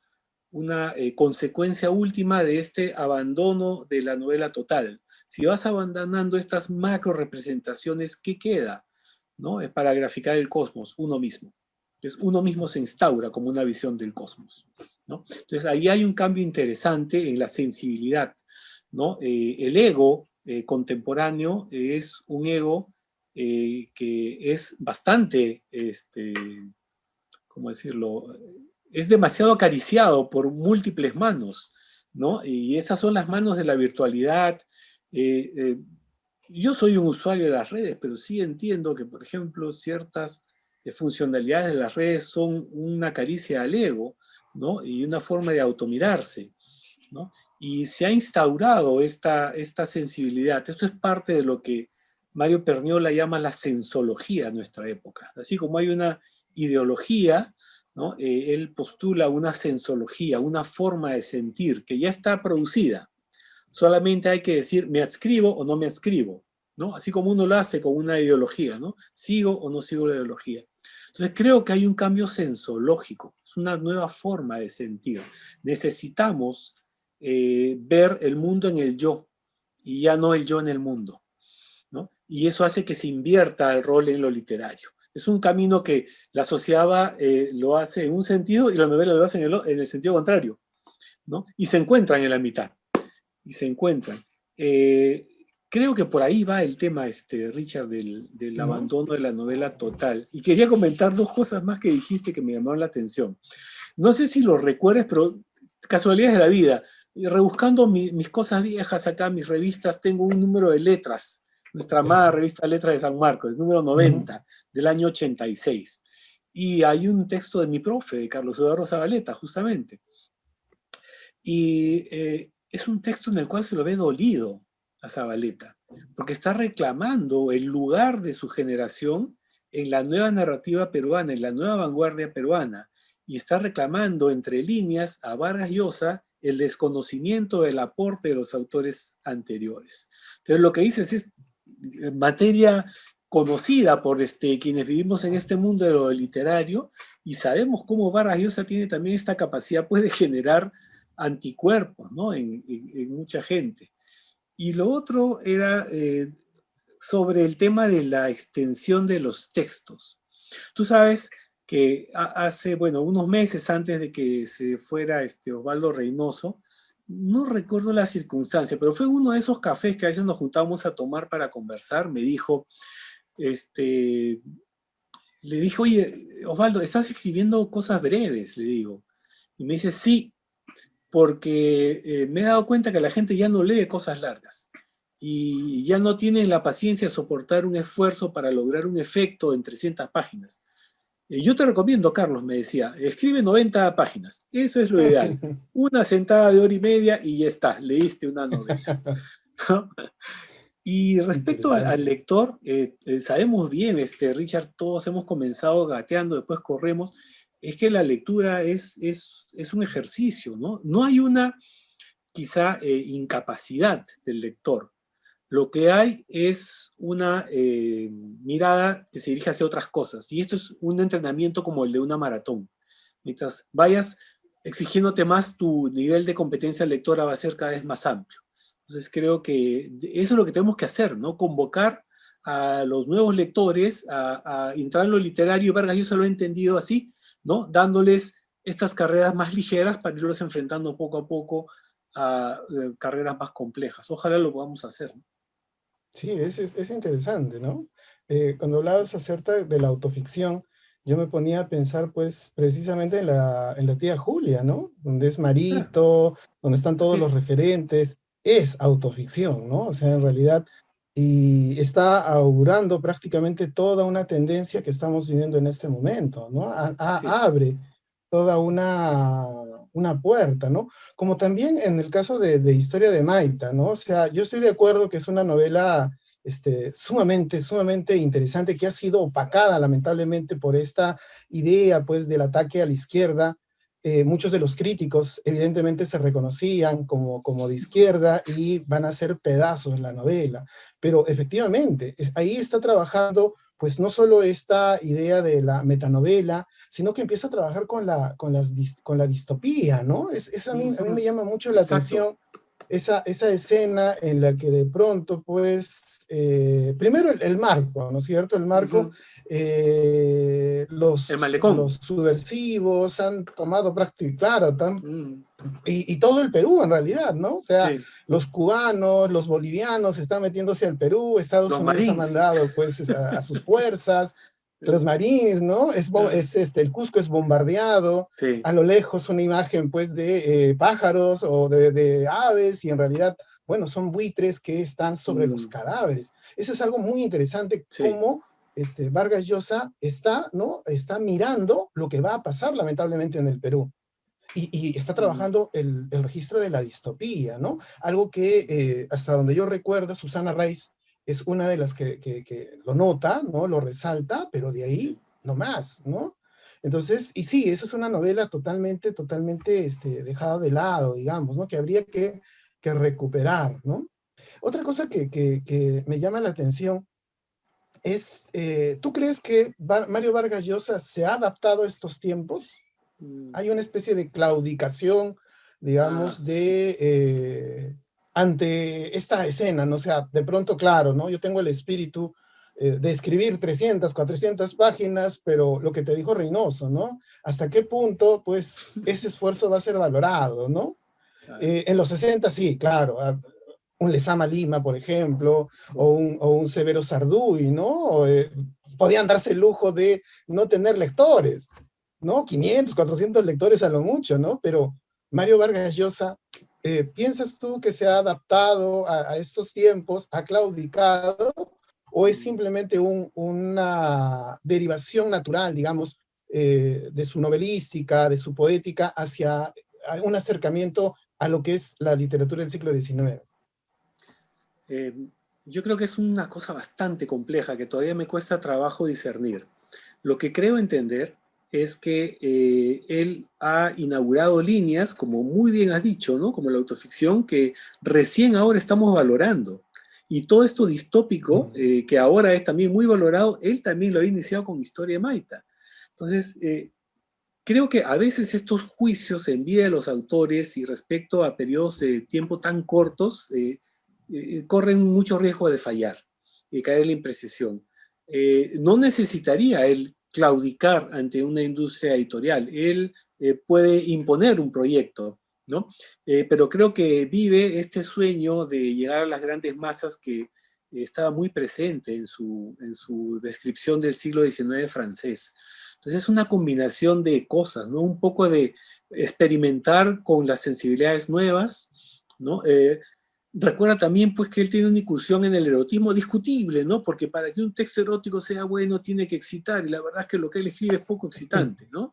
consecuencia última de este abandono de la novela total. Si vas abandonando estas macro representaciones, ¿qué queda? ¿No? Es para graficar el cosmos, uno mismo. Entonces, uno mismo se instaura como una visión del cosmos, ¿no? Entonces, ahí hay un cambio interesante en la sensibilidad, ¿no? El ego contemporáneo es un ego que es bastante, ¿cómo decirlo? Es demasiado acariciado por múltiples manos, ¿no? Y esas son las manos de la virtualidad. Eh, eh, yo soy un usuario de las redes, pero sí entiendo que, por ejemplo, ciertas funcionalidades de las redes son una caricia al ego, ¿no? Y una forma de automirarse, ¿no? Y se ha instaurado esta sensibilidad. Esto es parte de lo que Mario Perniola llama la sensología en nuestra época. Así como hay una ideología, ¿no? Él postula una sensología, una forma de sentir que ya está producida. Solamente hay que decir, ¿me adscribo o no me adscribo? ¿No? Así como uno lo hace con una ideología, ¿no? ¿Sigo o no sigo la ideología? Entonces creo que hay un cambio sensológico, es una nueva forma de sentir. Necesitamos ver el mundo en el yo y ya no el yo en el mundo, ¿no? Y eso hace que se invierta el rol en lo literario. Es un camino que la sociedad lo hace en un sentido y la novela lo hace en el sentido contrario, ¿no? Y se encuentran en la mitad. Y se encuentran. Creo creo que por ahí va el tema, Richard, del abandono de la novela total. Y quería comentar dos cosas más que dijiste que me llamaron la atención. No sé si lo recuerdes, pero casualidades de la vida. Y rebuscando mis cosas viejas acá, mis revistas, tengo un número de letras. Nuestra amada revista Letras de San Marcos, número 90, del año 86. Y hay un texto de mi profe, de Carlos Eduardo Zabaleta, justamente. Y es un texto en el cual se lo ve dolido a Zabaleta, porque está reclamando el lugar de su generación en la nueva narrativa peruana, en la nueva vanguardia peruana, y está reclamando entre líneas a Vargas Llosa el desconocimiento del aporte de los autores anteriores. Entonces lo que dices es materia conocida por quienes vivimos en este mundo de lo literario, y sabemos cómo Vargas Llosa tiene también esta capacidad pues, de generar anticuerpos, ¿no? en mucha gente. Y lo otro era sobre el tema de la extensión de los textos. Tú sabes que hace, bueno, unos meses antes de que se fuera Osvaldo Reynoso, no recuerdo la circunstancia, pero fue uno de esos cafés que a veces nos juntábamos a tomar para conversar, me dijo, le dije, oye, Osvaldo, ¿estás escribiendo cosas breves? Le digo. Y me dice, sí, porque me he dado cuenta que la gente ya no lee cosas largas y ya no tienen la paciencia de soportar un esfuerzo para lograr un efecto en 300 páginas. Yo te recomiendo, Carlos, me decía, escribe 90 páginas, eso es lo ideal. Una sentada de hora y media y ya está, leíste una novela. Y respecto al lector, sabemos bien, Richard, todos hemos comenzado gateando, después corremos, es que la lectura es un ejercicio, ¿no? No hay una, quizá, incapacidad del lector. Lo que hay es una mirada que se dirige hacia otras cosas. Y esto es un entrenamiento como el de una maratón. Mientras vayas exigiéndote más, tu nivel de competencia lectora va a ser cada vez más amplio. Entonces creo que eso es lo que tenemos que hacer, ¿no? Convocar a los nuevos lectores a entrar en lo literario. Vargas Llosa lo he entendido así, ¿no? Dándoles estas carreras más ligeras para irlos enfrentando poco a poco a carreras más complejas. Ojalá lo podamos hacer, ¿no? Sí, es interesante, ¿no? Cuando hablabas acerca de la autoficción, yo me ponía a pensar, pues, precisamente en la tía Julia, ¿no? Donde es Marito, donde están todos los referentes, es autoficción, ¿no? O sea, en realidad, y está augurando prácticamente toda una tendencia que estamos viviendo en este momento, ¿no? Abre toda una puerta, ¿no? Como también en el caso de Historia de Maita, ¿no? O sea, yo estoy de acuerdo que es una novela sumamente interesante, que ha sido opacada lamentablemente por esta idea, pues, del ataque a la izquierda. Muchos de los críticos evidentemente se reconocían como de izquierda y van a hacer pedazos en la novela, pero efectivamente, ahí está trabajando pues no solo esta idea de la metanovela, sino que empieza a trabajar con la distopía, ¿no? A mí me llama mucho la atención esa escena en la que de pronto, pues, primero el marco, ¿no es cierto? El marco, los subversivos han tomado prácticamente, claro, y todo el Perú en realidad, ¿no? O sea, los cubanos, los bolivianos están metiéndose al Perú, Estados Unidos ha mandado, pues, a sus fuerzas, los marines, ¿no? El Cusco es bombardeado, a lo lejos una imagen, pues, de pájaros o de aves, y en realidad, bueno, son buitres que están sobre los cadáveres. Eso es algo muy interesante, cómo Vargas Llosa está, ¿no? Está mirando lo que va a pasar, lamentablemente, en el Perú. Y está trabajando el registro de la distopía, ¿no? Algo que, hasta donde yo recuerdo, Susana Reis es una de las que lo nota, ¿no? Lo resalta, pero de ahí no más, ¿no? Entonces, y sí, eso es una novela totalmente dejada de lado, digamos, ¿no? Que habría que recuperar, ¿no? Otra cosa que me llama la atención es, ¿tú crees que Mario Vargas Llosa se ha adaptado a estos tiempos? Hay una especie de claudicación, digamos, ante esta escena, ¿no? O sea, de pronto, claro, ¿no? Yo tengo el espíritu de escribir 300, 400 páginas, pero lo que te dijo Reynoso, ¿no? ¿Hasta qué punto, pues, ese esfuerzo va a ser valorado, ¿no? En los 60, sí, claro, un Lezama Lima, por ejemplo, o un Severo Sarduy, ¿no? Podían darse el lujo de no tener lectores, ¿no? 500, 400 lectores a lo mucho, ¿no? Pero Mario Vargas Llosa, ¿piensas tú que se ha adaptado a estos tiempos, ha claudicado, o es simplemente una derivación natural, digamos, de su novelística, de su poética, hacia un acercamiento a lo que es la literatura del siglo XIX? Eh, yo creo que es una cosa bastante compleja que todavía me cuesta trabajo discernir. Lo que creo entender es que él ha inaugurado líneas, como muy bien has dicho, ¿no? Como la autoficción, que recién ahora estamos valorando. Y todo esto distópico, que ahora es también muy valorado, él también lo ha iniciado con Historia de Maita. Entonces, creo que a veces estos juicios en vida de los autores y respecto a periodos de tiempo tan cortos corren mucho riesgo de fallar y caer en la imprecisión. No necesitaría él claudicar ante una industria editorial. Él puede imponer un proyecto, ¿no? Pero creo que vive este sueño de llegar a las grandes masas que estaba muy presente en su descripción del siglo XIX francés. Entonces es una combinación de cosas, ¿no? Un poco de experimentar con las sensibilidades nuevas, ¿no? Recuerda también pues que él tiene una incursión en el erotismo discutible, ¿no? Porque para que un texto erótico sea bueno tiene que excitar, y la verdad es que lo que él escribe es poco excitante, ¿no?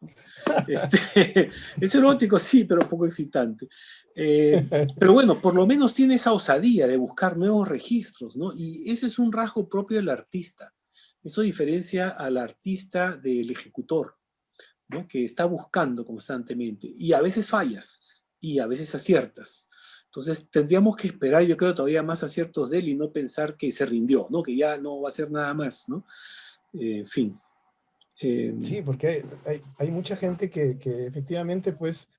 Es erótico, sí, pero poco excitante. Pero bueno, por lo menos tiene esa osadía de buscar nuevos registros, ¿no? Y ese es un rasgo propio del artista. Eso diferencia al artista del ejecutor, ¿no? Que está buscando constantemente. Y a veces fallas, y a veces aciertas. Entonces tendríamos que esperar, yo creo, todavía más aciertos de él y no pensar que se rindió, ¿no? Que ya no va a hacer nada más, ¿no? En fin. Sí, porque hay mucha gente que efectivamente, pues,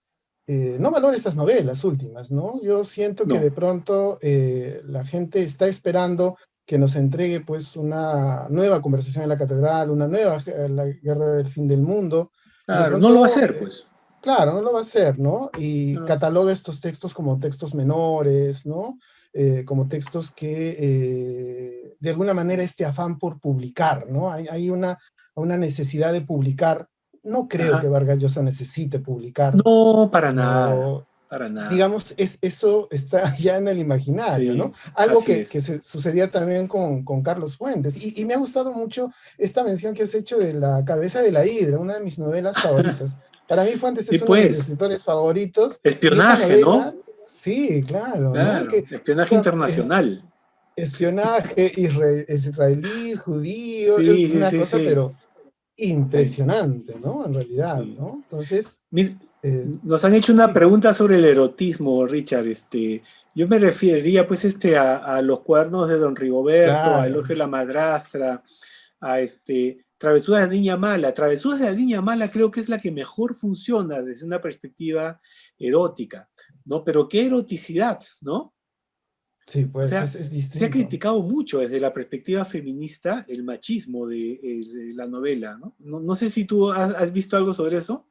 no valora estas novelas últimas, ¿no? Yo siento que No, de pronto la gente está esperando que nos entregue, pues, una nueva conversación en la catedral, una nueva la guerra del fin del mundo, y de claro, no lo va a pronto, hacer, pues. claro, no lo va a hacer, ¿no? No Y lo va a hacer. cataloga estos textos como textos menores, ¿no? Como textos que, de alguna manera, este afán por publicar, ¿no? Hay una necesidad de publicar. No creo que Ajá. Vargas Llosa necesite publicar, No, para nada, pero para nada. digamos, eso está ya en el imaginario, ¿no? Sí, Algo así que es. sucedía también con Carlos Fuentes. Y me ha gustado mucho esta mención que has hecho de La cabeza de la hidra, una de mis novelas favoritas. Para mí Fuentes Y es uno de mis pues, escritores favoritos, y esa espionaje, novela, ¿no? sí, claro, ¿no? Claro, espionaje Es internacional. espionaje israelí, judío, es Sí, sí, una sí, cosa, sí. pero Sí, impresionante, ¿no? En realidad, sí. ¿no? Entonces, Mir- eh, Nos han hecho una sí, pregunta sobre el erotismo, Richard. Yo me referiría pues a los cuadernos de Don Rigoberto, a claro. Elogio de la Madrastra, a Travesuras de la Niña Mala. Travesuras de la Niña Mala creo que es la que mejor funciona desde una perspectiva erótica, ¿no? Pero qué eroticidad, ¿no? Sí, O pues sea, es se ha distinto. criticado mucho desde la perspectiva feminista el machismo de la novela, ¿no? No sé si tú has visto algo sobre eso.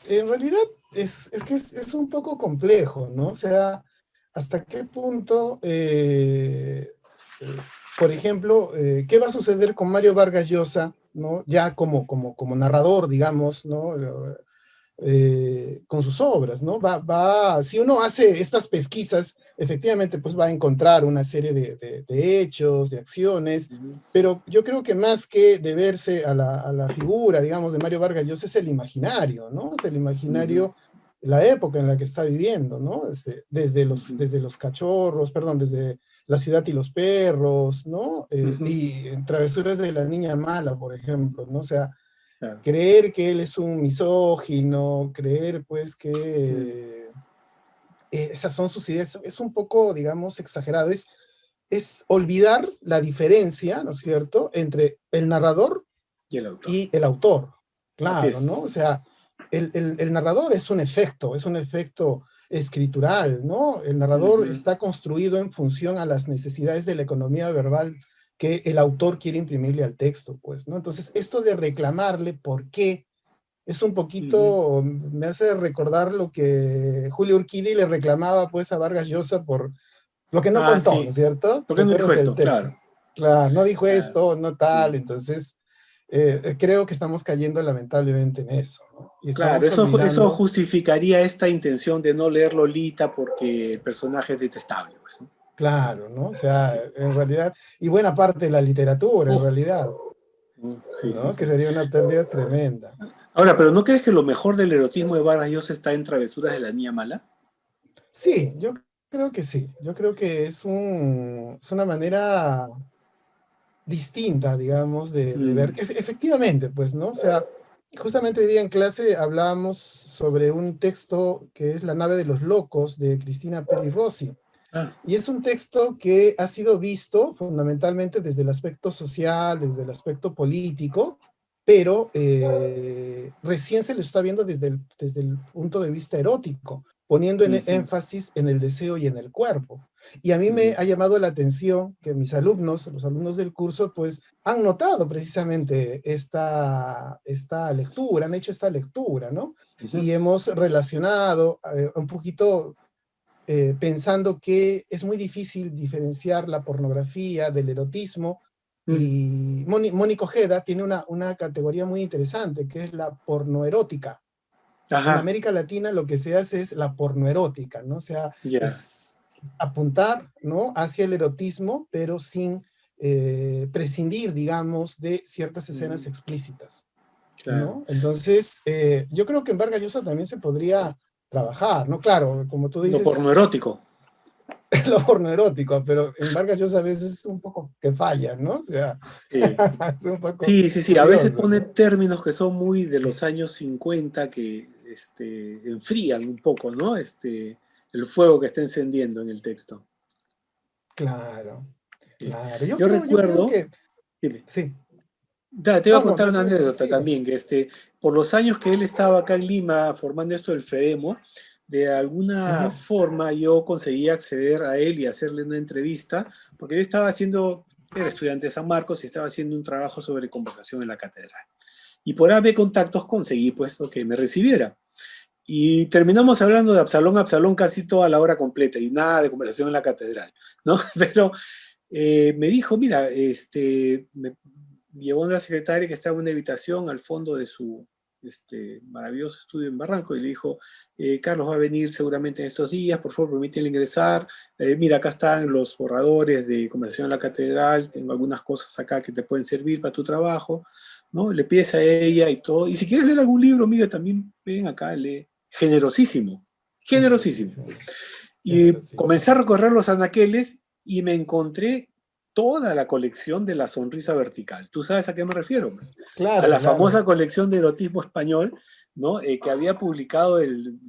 En realidad es que es un poco complejo, ¿no? O sea, hasta qué punto, por ejemplo, ¿qué va a suceder con Mario Vargas Llosa, ¿no? Ya como narrador, digamos, ¿no? Con sus obras, ¿no? Si uno hace estas pesquisas, efectivamente, pues va a encontrar una serie de hechos, de acciones, Ujú, pero yo creo que más que deberse a la figura, digamos, de Mario Vargas Llosa, es el imaginario, ¿no? Es el ujú, imaginario, la época en la que está viviendo, ¿no? ujú, Desde los cachorros, perdón, desde La ciudad y los perros, ¿no? ujú. Y en Travesuras de la niña mala, por ejemplo, ¿no? O sea, Claro. creer que él es un misógino, creer pues Mm. que esas son sus ideas, es un poco, digamos, exagerado, es olvidar la diferencia, ¿no es cierto?, entre el narrador Y el autor. y el autor, Así claro, es. ¿no? O sea, el narrador es un efecto escritural, ¿no? El narrador Ujú, está construido en función a las necesidades de la economía verbal que el autor quiere imprimirle al texto, pues, ¿no? Entonces, esto de reclamarle por qué es un ujú. poquito, me hace recordar lo que Julio Urquidi le reclamaba, pues, a Vargas Llosa Lo que no Ah, contó, ¿no sí. es cierto? ¿Por qué no dijo ¿Recuerdas el esto? texto? Claro. Claro, no dijo Claro. esto, no tal, Sí. entonces creo que estamos cayendo lamentablemente en eso, ¿no? Y Claro, estamos eso olvidando, justificaría esta intención de no leer Lolita porque el personaje es detestable, pues, ¿no? claro, ¿no? O sea, Sí. en realidad, y buena parte de la literatura, en Uh, realidad, sí, sí, ¿no? Que sí. sería una pérdida tremenda. Ahora, ¿pero no crees que lo mejor del erotismo de Vargas Llosa está en Travesuras de la Niña Mala? Sí, yo creo que sí, yo creo que es una manera distinta, digamos, de ver Mm, que efectivamente, pues, ¿no? O sea, justamente hoy día en clase hablábamos sobre un texto que es La nave de los locos de Cristina Peri Rossi. ah, Y es un texto que ha sido visto fundamentalmente desde el aspecto social, desde el aspecto político, pero recién se lo está viendo desde el punto de vista erótico, poniendo en ujú, énfasis en el deseo y en el cuerpo. Y a mí me ujú, ha llamado la atención que mis alumnos, los alumnos del curso, pues han notado precisamente esta lectura, han hecho esta lectura, ¿no? ujú, Y hemos relacionado un poquito pensando que es muy difícil diferenciar la pornografía del erotismo. mm. Y Mónica Ojeda tiene una categoría muy interesante, que es la pornoerótica. En Ajá, América Latina lo que se hace es la pornoerótica, ¿no? O sea, ya, es apuntar, ¿no?, hacia el erotismo, pero sin prescindir, digamos, de ciertas escenas mm, explícitas, claro. ¿no? Entonces, yo creo que en Vargas Llosa también se podría trabajar, ¿no? Claro, como tú Lo dices, pornoerótico. lo pornoerótico, pero en Vargas Llosa a veces es un poco que falla, ¿no? O sea, Sí. es un poco Sí, sí, sí. A veces curioso, pone ¿no? términos que son muy de los años 50 que enfrían un poco, ¿no? El fuego que está encendiendo en el texto. Claro, Sí. claro. Yo Yo creo recuerdo, que dime, sí. te iba a No, no, contar una anécdota sigue. también, por los años que él estaba acá en Lima formando esto del FEDEMO, de alguna Ujú. forma yo conseguí acceder a él y hacerle una entrevista, porque yo era estudiante de San Marcos y estaba haciendo un trabajo sobre conversación en la catedral. Y por AB Contactos conseguí puesto que me recibiera. Y terminamos hablando de Absalón, Absalón casi toda la hora completa y nada de conversación en la catedral, ¿no? Pero me dijo, mira, me llevó una secretaria que estaba en una habitación al fondo de su maravilloso estudio en Barranco y le dijo, Carlos va a venir seguramente en estos días, por favor, permítele ingresar. Mira, acá están los borradores de conversación en la catedral, tengo algunas cosas acá que te pueden servir para tu trabajo, ¿no? Le pides a ella y todo. Y si quieres leer algún libro, mira, también ven acá, lee. Generosísimo, generosísimo. Generosísimo, Y comencé a generosísimo. recorrer los anaqueles y me encontré toda la colección de La Sonrisa Vertical. ¿Tú sabes a qué me refiero? Pues, a Claro, la claro. famosa colección de erotismo español, ¿no? Que había publicado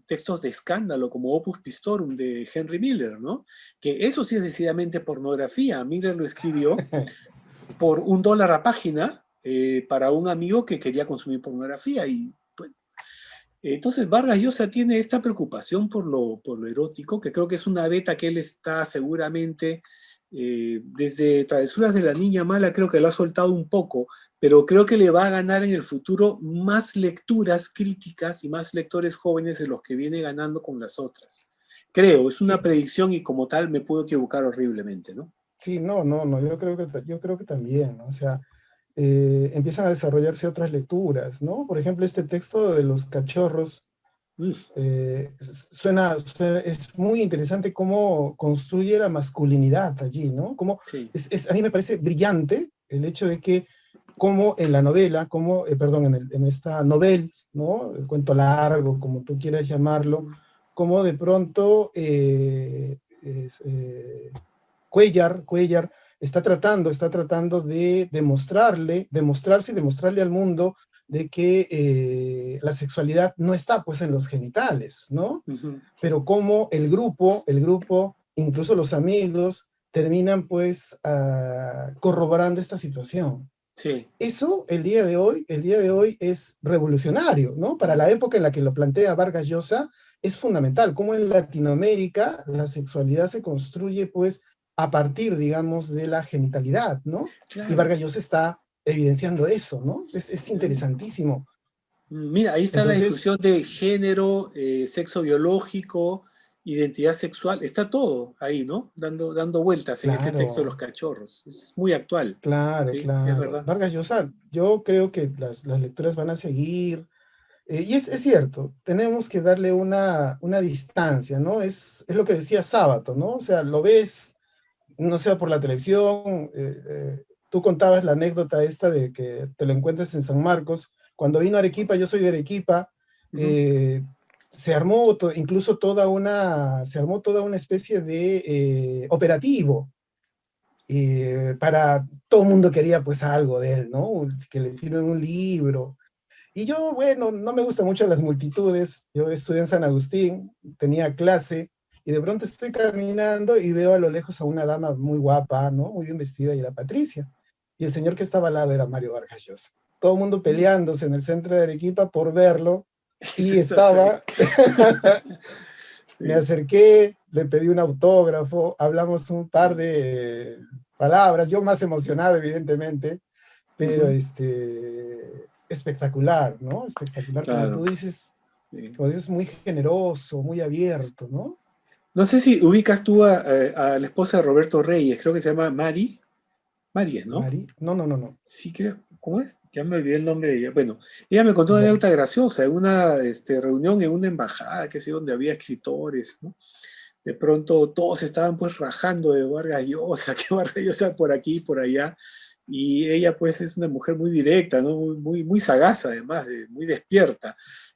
textos de escándalo como Opus Pistorum de Henry Miller, ¿no? Que eso sí es decididamente pornografía. Miller lo escribió por $1 a página para un amigo que quería consumir pornografía y pues, entonces Vargas Llosa tiene esta preocupación por lo erótico, que creo que es una beta que él está seguramente, desde Travesuras de la Niña Mala, creo que lo ha soltado un poco, pero creo que le va a ganar en el futuro más lecturas críticas y más lectores jóvenes de los que viene ganando con las otras. Creo, es una Sí, predicción y como tal me puedo equivocar horriblemente, ¿no? sí, no, no, no, yo creo que también, ¿no? O sea, empiezan a desarrollarse otras lecturas, ¿no? Por ejemplo, este texto de los cachorros, Mm, es muy interesante cómo construye la masculinidad allí, ¿no? Como sí. a mí me parece brillante el hecho de que como en la novela, como, perdón, en esta novela, ¿no? El cuento largo, como tú quieras llamarlo, como de pronto Cuellar está tratando de demostrarse y demostrarle al mundo de que la sexualidad no está pues en los genitales, ¿no? Ujú. Pero como el grupo, incluso los amigos, terminan pues corroborando esta situación. Sí. Eso el día de hoy es revolucionario, ¿no? Para la época en la que lo plantea Vargas Llosa, es fundamental, cómo en Latinoamérica la sexualidad se construye, pues, a partir, digamos, de la genitalidad, ¿no? Y Claro. Vargas Llosa está evidenciando eso, ¿no? Es interesantísimo. Mira, ahí está la discusión Entonces, de género, sexo biológico, identidad sexual, está todo ahí, ¿no? Dando vueltas en ese texto de Claro, los cachorros. Es muy actual, claro, sí, es claro. verdad. Vargas Llosa, yo creo que las lecturas van a seguir. Y es cierto, tenemos que darle una distancia, ¿no? Es lo que decía Sábato, ¿no? O sea, lo ves, no sea por la televisión, tú contabas la anécdota esta de que te lo encuentres en San Marcos. Cuando vino a Arequipa, yo soy de Arequipa, Ujú. se armó incluso se armó toda una especie de operativo para, todo el mundo quería pues algo de él, ¿no? Que le firmen un libro. Y yo, bueno, no me gustan mucho las multitudes. Yo estudié en San Agustín, tenía clase, y de pronto estoy caminando y veo a lo lejos a una dama muy guapa, ¿no? Muy bien vestida, y era Patricia. Y el señor que estaba al lado era Mario Vargas Llosa. Todo el mundo peleándose en el centro de Arequipa por verlo, y Estás ahí. estaba, me Sí. acerqué, le pedí un autógrafo, hablamos un par de palabras, yo más emocionado, evidentemente, pero Ujú. espectacular, ¿no? Espectacular, Claro. Sí. como dices, muy generoso, muy abierto, ¿no? No sé si ubicas tú a la esposa de Roberto Reyes, creo que se llama Mari. Mari es, ¿no? Mari, no, no, no, no, Sí, creo. ¿Cómo es? Ya me olvidé el nombre de ella. Bueno, ella me contó una ya, anécdota graciosa en una reunión en una embajada, que sé, donde había escritores, ¿no? De pronto todos estaban pues rajando de Vargas Llosa, que Vargas Llosa por aquí y por allá. Y ella pues es una mujer muy directa, ¿no? Muy sagaz además, muy despierta.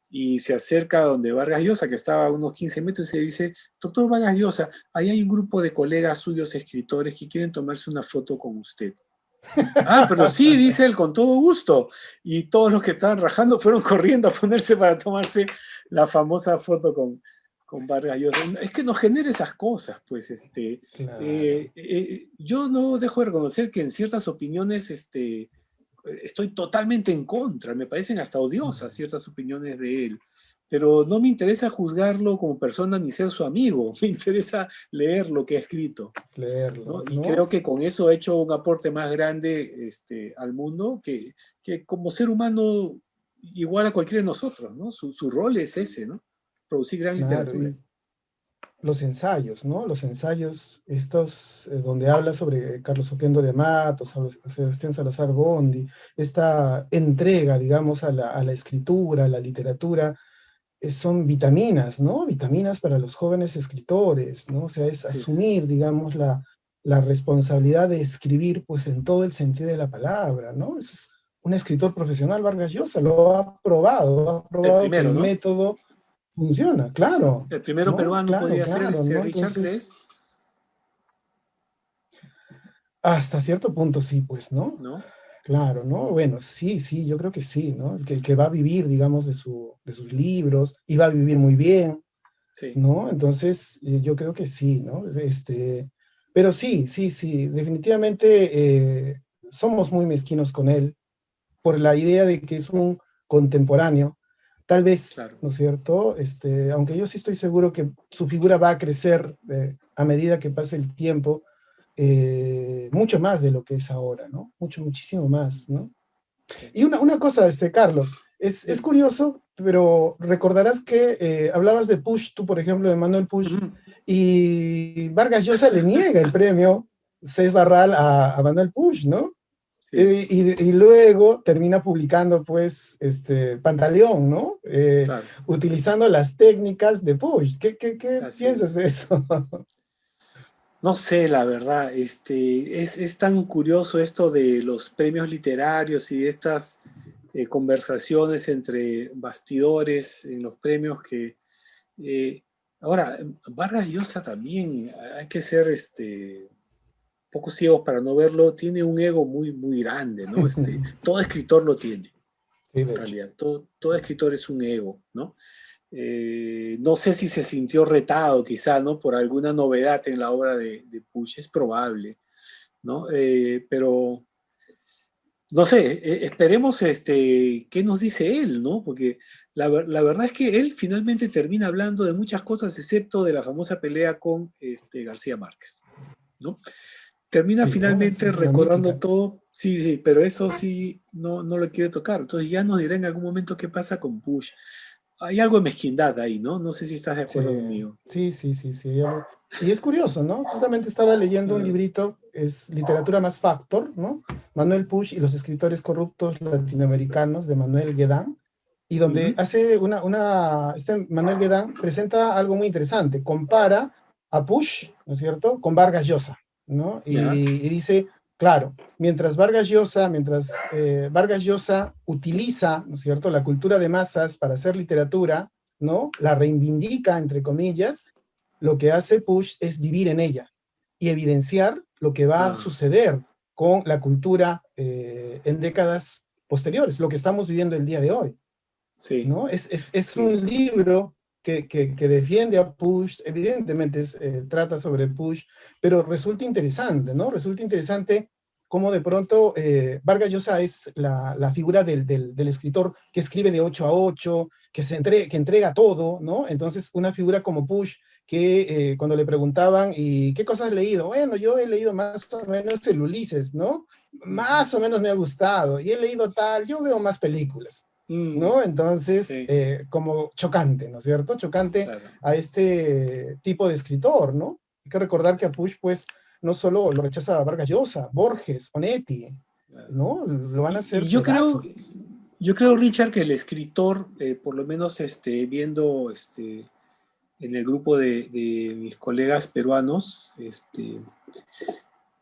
Y se acerca a donde Vargas Llosa, que estaba a unos 15 metros, y se dice, doctor Vargas Llosa, ahí hay un grupo de colegas suyos escritores que quieren tomarse una foto con usted. Ah, pero sí, dice él, con todo gusto. Y todos los que estaban rajando fueron corriendo a ponerse para tomarse la famosa foto con Vargas Llosa. Es que nos genera esas cosas, pues, claro. yo no dejo de reconocer que en ciertas opiniones, estoy totalmente en contra, me parecen hasta odiosas Mm, ciertas opiniones de él, pero no me interesa juzgarlo como persona ni ser su amigo, me interesa leer lo que ha escrito, ¿no? leerlo, Y creo ¿no? que con eso ha hecho un aporte más grande al mundo que como ser humano igual a cualquiera de nosotros, ¿no? Su rol es ese, ¿no? Producir gran Claro, literatura. y los ensayos, ¿no? Los ensayos estos donde habla sobre Carlos Oquendo de Matos, Sebastián Salazar Gondi, esta entrega, digamos, a la escritura, a la literatura, son vitaminas, ¿no? Vitaminas para los jóvenes escritores, ¿no? O sea, es Así es. asumir, digamos, la responsabilidad de escribir, pues, en todo el sentido de la palabra, ¿no? Ese es un escritor profesional, Vargas Llosa, lo ha El probado que primero, el ¿no? método funciona, claro, El primero ¿no? peruano Claro, podría ser claro, ¿no? Richard, Entonces, ¿crees? hasta cierto punto sí, pues, ¿no? ¿No? Claro, ¿no? Bueno, sí, sí, yo creo que sí, ¿no? Que va a vivir, digamos, de sus libros, y va a vivir muy bien, Sí. ¿no? Entonces, yo creo que sí, ¿no? Pero sí, sí, sí, definitivamente somos muy mezquinos con él por la idea de que es un contemporáneo. Tal vez, Claro. ¿no es cierto? Aunque yo sí estoy seguro que su figura va a crecer a medida que pase el tiempo, mucho más de lo que es ahora, ¿no? Mucho, muchísimo más, ¿no? Sí. Y una cosa, Carlos, es Dime. curioso, pero recordarás que hablabas de Push, tú por ejemplo, de Manuel Push, Ujú. y Vargas Llosa le niega el premio Cés Barral a Manuel Push, ¿no? Sí, Y luego termina publicando, pues, Pantaleón, ¿no? claro. Utilizando las técnicas de Push. ¿Qué Así piensas de es. eso? No sé, la verdad, es tan curioso esto de los premios literarios y de estas conversaciones entre bastidores en los premios que eh, ahora Vargas Llosa también hay que ser poco ciegos para no verlo, tiene un ego muy grande, ¿no? Todo escritor lo tiene, Sí, en de hecho. realidad, todo escritor es un ego, ¿no? No sé si se sintió retado quizá, ¿no? Por alguna novedad en la obra de Puch, es probable, ¿no? Pero no sé, esperemos qué nos dice él, ¿no? Porque la verdad es que él finalmente termina hablando de muchas cosas, excepto de la famosa pelea con García Márquez, ¿no? Termina Sí, ¿no? finalmente Es una recordando mítica. todo, sí, sí, pero eso sí no lo quiere tocar. Entonces ya nos dirá en algún momento qué pasa con Push. hay algo de mezquindad ahí, ¿no? No sé si estás de Sí, acuerdo conmigo. sí. Y es curioso, ¿no? Justamente estaba leyendo un librito, es Literatura más Factor, ¿no? Manuel Puig y los escritores corruptos latinoamericanos de Manuel Guedán, y donde hace este Manuel Guedán presenta algo muy interesante, compara a Puig, ¿no es cierto?, con Vargas Llosa, ¿no? Ya. Y dice, claro, mientras Vargas Llosa utiliza, ¿no es cierto?, la cultura de masas para hacer literatura, ¿no? La reivindica, entre comillas, lo que hace Push es vivir en ella y evidenciar lo que va a Ah, suceder con la cultura en décadas posteriores, lo que estamos viviendo el día de hoy, sí, ¿no? Es sí. un libro que defiende a Push, evidentemente trata sobre Push, pero resulta interesante, ¿no? Resulta interesante cómo de pronto Vargas Llosa es la figura del escritor que escribe de 8 a 8, que entrega todo, ¿no? Entonces, una figura como Push, que cuando le preguntaban, ¿y qué cosas has leído? Bueno, yo he leído más o menos el Ulises, ¿no? Más o menos me ha gustado, y he leído tal, yo veo más películas. ¿No? Entonces, Sí, como chocante, ¿no es cierto? Chocante claro. a este tipo de escritor, ¿no? Hay que recordar que a Push, pues, no solo lo rechaza Vargas Llosa, Borges, Onetti, Claro. ¿no? Lo van a Y hacer pedazos. yo creo, Richard, que el escritor, por lo menos viendo en el grupo de mis colegas peruanos,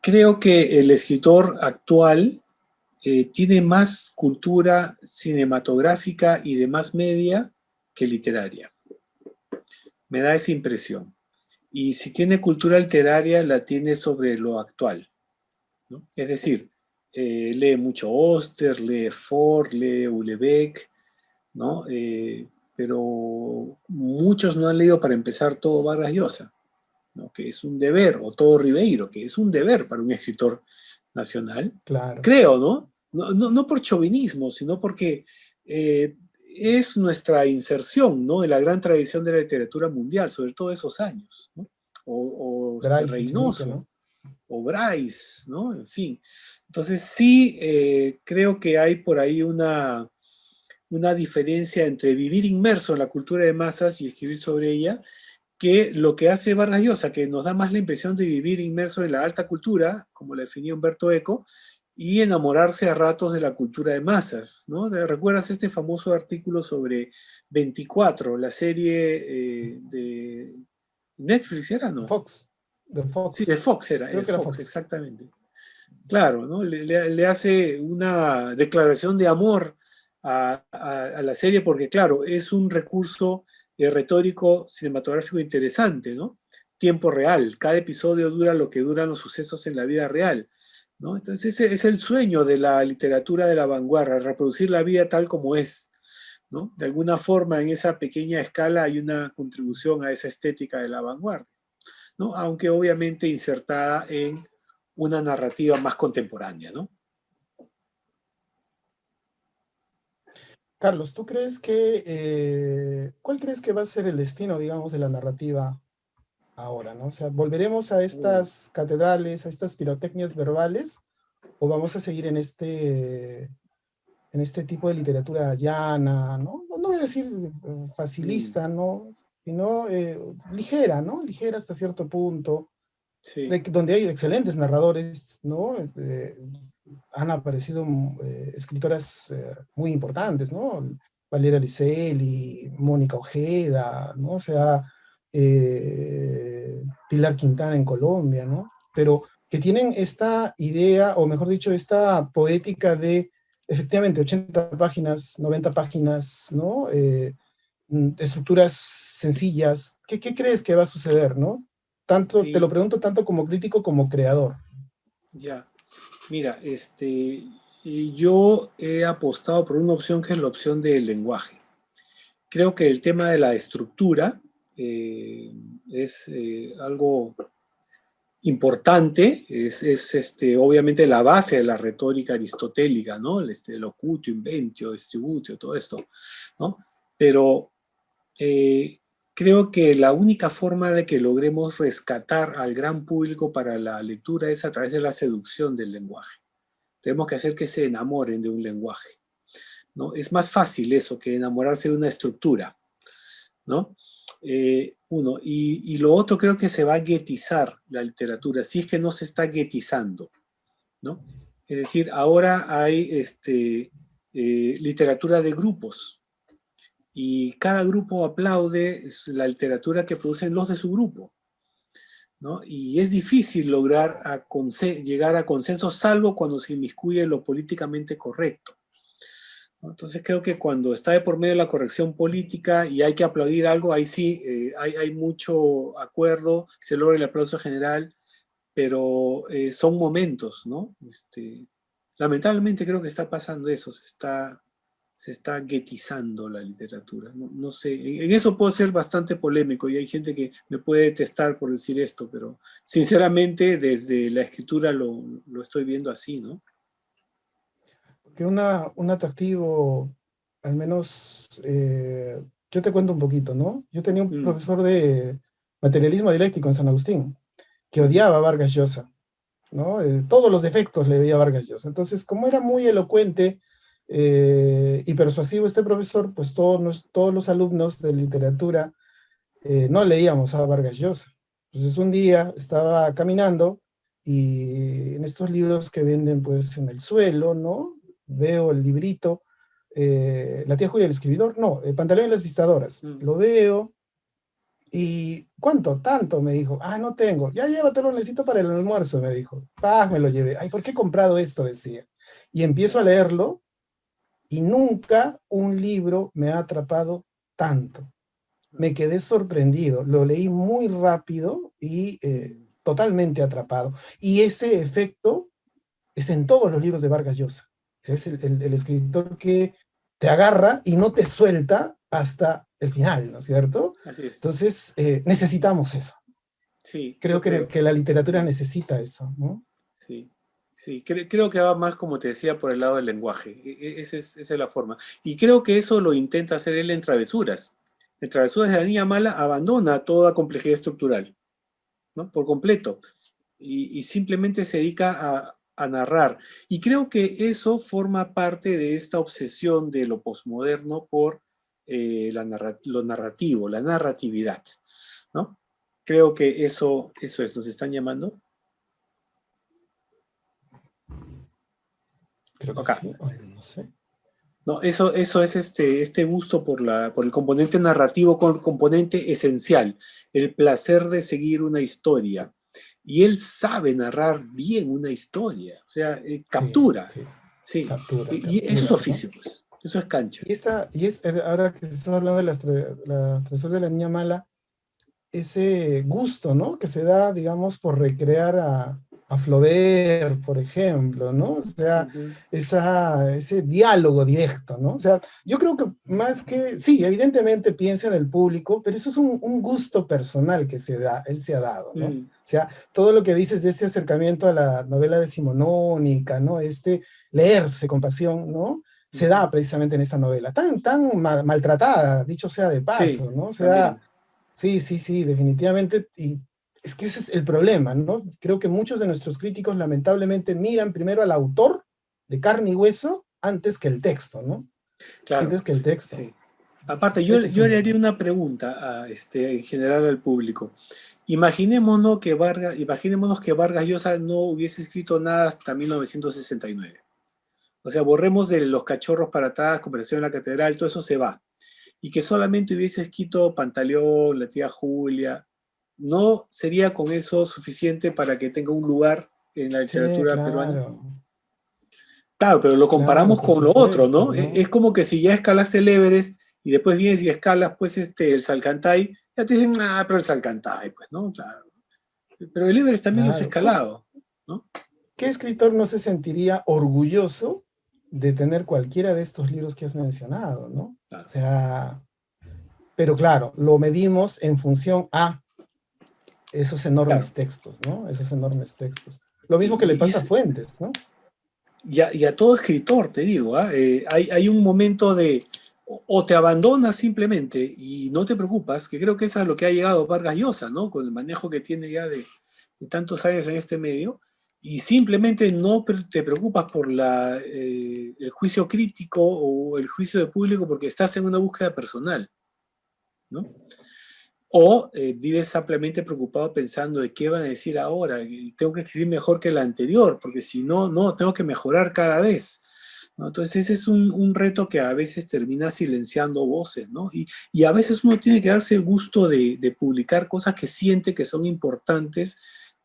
creo que el escritor actual tiene más cultura cinematográfica y de más media que literaria. Me da esa impresión. Y si tiene cultura literaria, la tiene sobre lo actual, ¿no? Es decir, lee mucho Oster, lee Ford, lee Houellebecq, ¿no? Pero muchos no han leído para empezar todo Vargas Llosa, ¿no? Que es un deber, o todo Ribeiro, que es un deber para un escritor nacional. Claro, Creo, ¿no? No por chauvinismo, sino porque es nuestra inserción, ¿no? En la gran tradición de la literatura mundial, sobre todo esos años, ¿no? Bryce, Echenique, Reynoso, ¿no? o Bryce, ¿no? En fin. Entonces sí creo que hay por ahí una diferencia entre vivir inmerso en la cultura de masas y escribir sobre ella, que lo que hace Vargas Llosa, que nos da más la impresión de vivir inmerso en la alta cultura, como la definió Humberto Eco, y enamorarse a ratos de la cultura de masas, ¿no? ¿Recuerdas este famoso artículo sobre 24, la serie de Netflix, era, De no? Fox, de Sí, de Fox, Fox era, creo de que era Fox, Fox. exactamente. Claro, ¿no? Le hace una declaración de amor a la serie porque, claro, es un recurso retórico cinematográfico interesante, ¿no? Tiempo real. Cada episodio dura lo que duran los sucesos en la vida real, ¿no? Entonces ese es el sueño de la literatura de la vanguardia, reproducir la vida tal como es, ¿no? De alguna forma, en esa pequeña escala hay una contribución a esa estética de la vanguardia, ¿no? Aunque obviamente insertada en una narrativa más contemporánea, ¿no? Carlos, ¿cuál crees que va a ser el destino, digamos, de la narrativa ahora, ¿no? O sea, ¿volveremos a estas catedrales, a estas pirotecnias verbales, o vamos a seguir en este tipo de literatura llana, ¿no? No voy a decir Mm, facilista, ¿no? Sino ligera, ¿no? Ligera hasta cierto punto, sí, donde hay excelentes narradores, ¿no? Han aparecido escritoras muy importantes, ¿no? Valeria Luiselli, Mónica Ojeda, ¿no? O sea, Pilar Quintana en Colombia, ¿no? Pero que tienen esta idea, o mejor dicho, esta poética de, efectivamente, 80 páginas, 90 páginas, ¿no? Estructuras sencillas. ¿Qué crees que va a suceder, no? Tanto, te lo sí, pregunto tanto como crítico como creador. ya. Mira, y yo he apostado por una opción que es la opción del lenguaje. Creo que el tema de la estructura es algo importante, obviamente la base de la retórica aristotélica, ¿no? Locutio, inventio, distributio, todo esto, ¿no? Pero creo que la única forma de que logremos rescatar al gran público para la lectura es a través de la seducción del lenguaje. Tenemos que hacer que se enamoren de un lenguaje, ¿no? Es más fácil eso que enamorarse de una estructura, ¿no? Uno. Y lo otro, creo que se va a guetizar la literatura, si es que no se está guetizando, ¿no? Es decir, ahora hay literatura de grupos, y cada grupo aplaude la literatura que producen los de su grupo, ¿no? Y es difícil lograr llegar a consenso, salvo cuando se inmiscuye lo políticamente correcto, ¿no? Entonces creo que cuando está de por medio la corrección política y hay que aplaudir algo, ahí sí hay mucho acuerdo, se logra el aplauso general, pero son momentos, ¿no? Lamentablemente creo que está pasando eso, se está guetizando la literatura. No, no sé, en eso puedo ser bastante polémico y hay gente que me puede detestar por decir esto, pero sinceramente desde la escritura lo estoy viendo así, ¿no? Que un atractivo, al menos, yo te cuento un poquito, ¿no? Yo tenía un profesor de materialismo dialéctico en San Agustín, que odiaba a Vargas Llosa, ¿no? Todos los defectos le veía a Vargas Llosa. Entonces, como era muy elocuente y persuasivo este profesor, pues todos los alumnos de literatura no leíamos a Vargas Llosa. Entonces, un día estaba caminando y en estos libros que venden pues en el suelo, ¿no? Veo el librito, La tía Julia, el escribidor, no, Pantaleón y las Vistadoras. Lo veo y ¿cuánto? Tanto, me dijo. Ah, no tengo. Ya llévatelo, necesito para el almuerzo, me dijo. Paz, me lo llevé. Ay, ¿por qué he comprado esto? Decía. Y empiezo a leerlo y nunca un libro me ha atrapado tanto. Me quedé sorprendido. Lo leí muy rápido y totalmente atrapado. Y ese efecto es en todos los libros de Vargas Llosa. Es el escritor que te agarra y no te suelta hasta el final, ¿no es cierto? Así es. Entonces, necesitamos eso. Sí, Creo que la literatura sí, necesita eso, ¿no? sí, sí. Creo que va más, como te decía, por el lado del lenguaje. Esa es la forma. Y creo que eso lo intenta hacer él en Travesuras. En Travesuras de la Niña Mala abandona toda complejidad estructural, ¿no? Por completo. Y simplemente se dedica a narrar. Y creo que eso forma parte de esta obsesión de lo posmoderno por lo narrativo, la narratividad, ¿no? Creo que eso es. ¿Nos están llamando? Creo que Acá. sí, bueno, no sé. No, eso es este gusto por el componente narrativo con el componente esencial, el placer de seguir una historia. Y él sabe narrar bien una historia, o sea, Sí, captura. sí. Sí, Captura, y eso es captura, ¿no? oficio, pues. Eso es cancha. Ahora que estás hablando de la travesura de la niña mala, ese gusto, ¿no? Que se da, digamos, por recrear a Flaubert, por ejemplo, ¿no? O sea, ese diálogo directo, ¿no? O sea, yo creo que más que, sí, evidentemente piensa en el público, pero eso es un gusto personal que él se ha dado, ¿no? O sea, todo lo que dices de este acercamiento a la novela decimonónica, ¿no? Leerse con pasión, ¿no? Se da precisamente en esta novela, tan maltratada, dicho sea de Sí, paso, ¿no? O sea, también. sí, sí, sí, definitivamente. Y es que ese es el problema, ¿no? Creo que muchos de nuestros críticos lamentablemente miran primero al autor de carne y hueso antes que el texto, ¿no? Claro, Antes que el texto. sí. Aparte, Ese es yo un le haría problema. una pregunta en general al público. Imaginémonos que Vargas Llosa no hubiese escrito nada hasta 1969. O sea, borremos de Los cachorros para atrás, Conversación en la catedral, todo eso se va. Y que solamente hubiese escrito Pantaleón, la tía Julia, ¿no sería con eso suficiente para que tenga un lugar en la Sí, literatura peruana? claro. Claro, pero lo Claro, comparamos por con lo otro, supuesto, ¿no? Es ¿no? como que si ya escalaste el Everest y después vienes y escalas, pues, el Salcantay, ya te dicen, ah, pero el Salcantay, pues, ¿no? Claro. Pero el Everest también los he Claro. escalado, ¿no? ¿Qué escritor no se sentiría orgulloso de tener cualquiera de estos libros que has mencionado, ¿no? Claro. O sea, pero claro, lo medimos en función a esos Claro. enormes textos, ¿no? Esos enormes textos. Lo mismo que le Y, pasa a Fuentes, ¿no? y a todo escritor, te digo, ¿ah? Hay un momento de o te abandonas simplemente y no te preocupas, que creo que es a lo que ha llegado Vargas Llosa, ¿no? Con el manejo que tiene ya de tantos años en este medio, y simplemente no te preocupas por el juicio crítico o el juicio de público porque estás en una búsqueda personal. ¿no? O vives ampliamente preocupado pensando de qué van a decir ahora, y tengo que escribir mejor que el anterior, porque si no, tengo que mejorar cada vez, ¿no? Entonces ese es un reto que a veces termina silenciando voces, ¿no? Y a veces uno tiene que darse el gusto de publicar cosas que siente que son importantes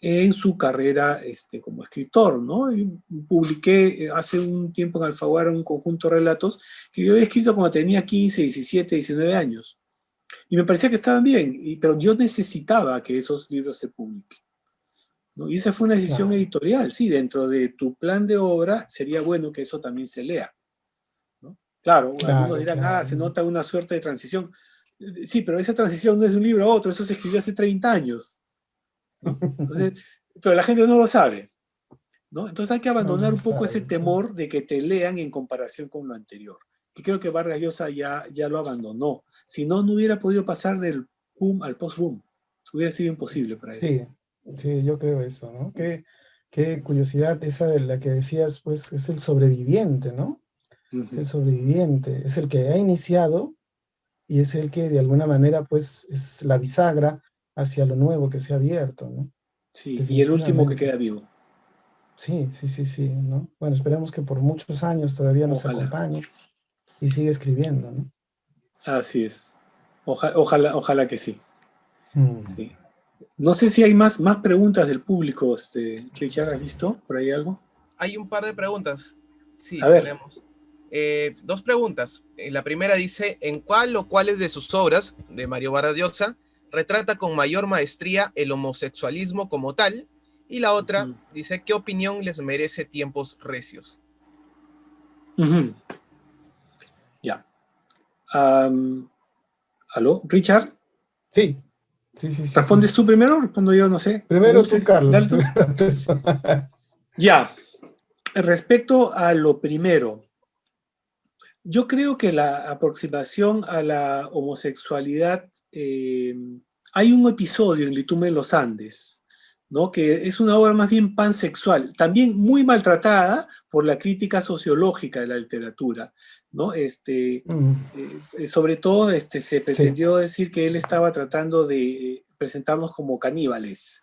en su carrera como escritor, ¿no? Y publiqué hace un tiempo en Alfaguara un conjunto de relatos que yo había escrito cuando tenía 15, 17, 19 años. Y me parecía que estaban bien, pero yo necesitaba que esos libros se publiquen, ¿no? Y esa fue una decisión Claro, editorial. Sí, dentro de tu plan de obra sería bueno que eso también se lea, ¿no? Claro, algunos claro, dirán, claro. se nota una suerte de transición. Sí, pero esa transición no es de un libro a otro, eso se escribió hace 30 años, ¿no? Entonces, pero la gente no lo sabe, ¿no? Entonces hay que No abandonar lo un poco ese sabe, sí. temor de que te lean en comparación con lo anterior. Y creo que Vargas Llosa ya lo abandonó. Si no, no hubiera podido pasar del boom al post-boom. Hubiera sido imposible para él. Sí, sí, yo creo eso, ¿no? Qué curiosidad esa de la que decías, pues es el sobreviviente, ¿no? Es el Ujú. sobreviviente, es el que ha iniciado y es el que de alguna manera, pues, es la bisagra hacia lo nuevo que se ha abierto, ¿no? Sí, y el último que Definitivamente. queda vivo. Sí, sí, sí, sí, ¿no? Bueno, esperemos que por muchos años todavía nos Ojalá. acompañe y siga escribiendo, ¿no? Así es. Ojalá que sí. Mm. Sí. No sé si hay más preguntas del público, Richard, ¿has visto por ahí algo? Hay un par de preguntas. Sí, A ver. tenemos. Dos preguntas. La primera dice, ¿en cuál o cuáles de sus obras, de Mario Vargas Llosa, retrata con mayor maestría el homosexualismo como tal? Y la otra Ujú. dice, ¿qué opinión les merece Tiempos Recios? Ujú. Ya. Am, ¿Aló? Richard, Sí, sí, sí, sí, sí. ¿respondes tú primero o respondo yo? No sé. Como Primero tú, gustes. Carlos. Dale tú. Ya. Respecto a lo primero, yo creo que la aproximación a la homosexualidad, hay un episodio en Litume en los Andes, ¿no? Que es una obra más bien pansexual, también muy maltratada por la crítica sociológica de la literatura, ¿no? Mm, Sobre todo se sí. pretendió decir que él estaba tratando de presentarnos como caníbales,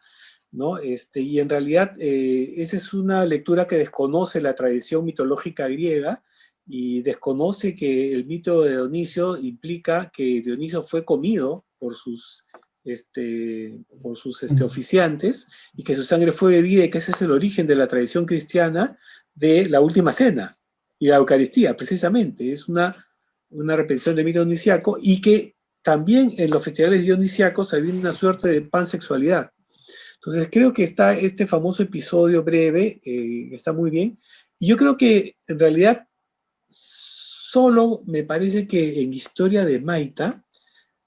¿no? Y en realidad esa es una lectura que desconoce la tradición mitológica griega y desconoce que el mito de Dionisio implica que Dionisio fue comido por sus Mm, oficiantes y que su sangre fue bebida y que ese es el origen de la tradición cristiana de la última cena y la Eucaristía, precisamente. Es una repetición del mito dionisiaco y que también en los festivales dionisíacos había una suerte de pansexualidad. Entonces creo que está este famoso episodio breve, está muy bien. Y yo creo que en realidad solo me parece que en Historia de Maita,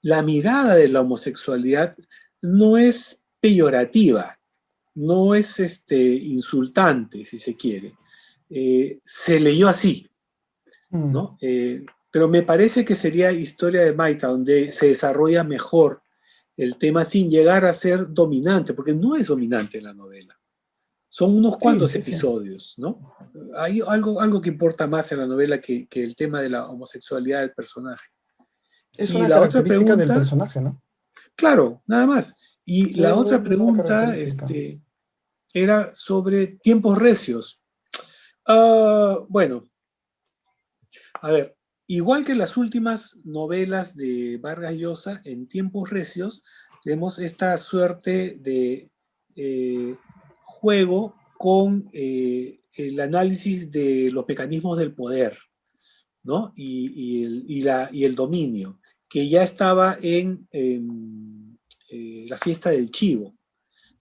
la mirada de la homosexualidad no es peyorativa, no es insultante, si se quiere. Se leyó así, mm. ¿no? Pero me parece que sería Historia de Maita, donde se desarrolla mejor el tema sin llegar a ser dominante, porque no es dominante en la novela. Son unos Sí, cuantos sí, sí. episodios, ¿no? Hay algo que importa más en la novela que el tema de la homosexualidad del personaje. Es Y una la otra característica del pregunta, personaje, ¿no? claro, nada más. Y Sí, la otra una pregunta característica. era sobre tiempos recios. Bueno, a ver, igual que las últimas novelas de Vargas Llosa, en tiempos recios tenemos esta suerte de juego con el análisis de los mecanismos del poder, ¿no? Y el dominio, que ya estaba en la fiesta del chivo,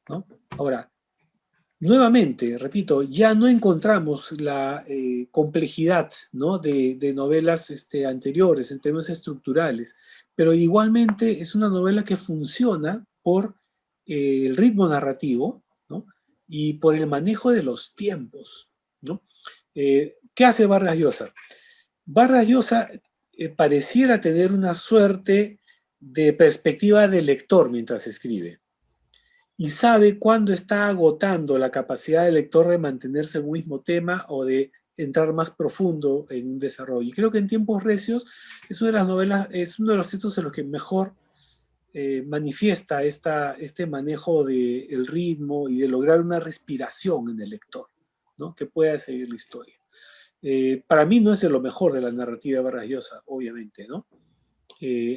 ¿no? Ahora, nuevamente, repito, ya no encontramos la complejidad, ¿no? de novelas anteriores en términos estructurales, pero igualmente es una novela que funciona por el ritmo narrativo, ¿no? Y por el manejo de los tiempos, ¿no? ¿Qué hace Vargas Llosa? Vargas Llosa pareciera tener una suerte de perspectiva de lector mientras escribe y sabe cuándo está agotando la capacidad del lector de mantenerse en un mismo tema o de entrar más profundo en un desarrollo. Y creo que En tiempos recios es una de las novelas, es uno de los textos en los que mejor manifiesta este manejo del ritmo y de lograr una respiración en el lector, ¿no? Que pueda seguir la historia. Para mí no es de lo mejor de la narrativa de Vargas Llosa, obviamente, ¿no?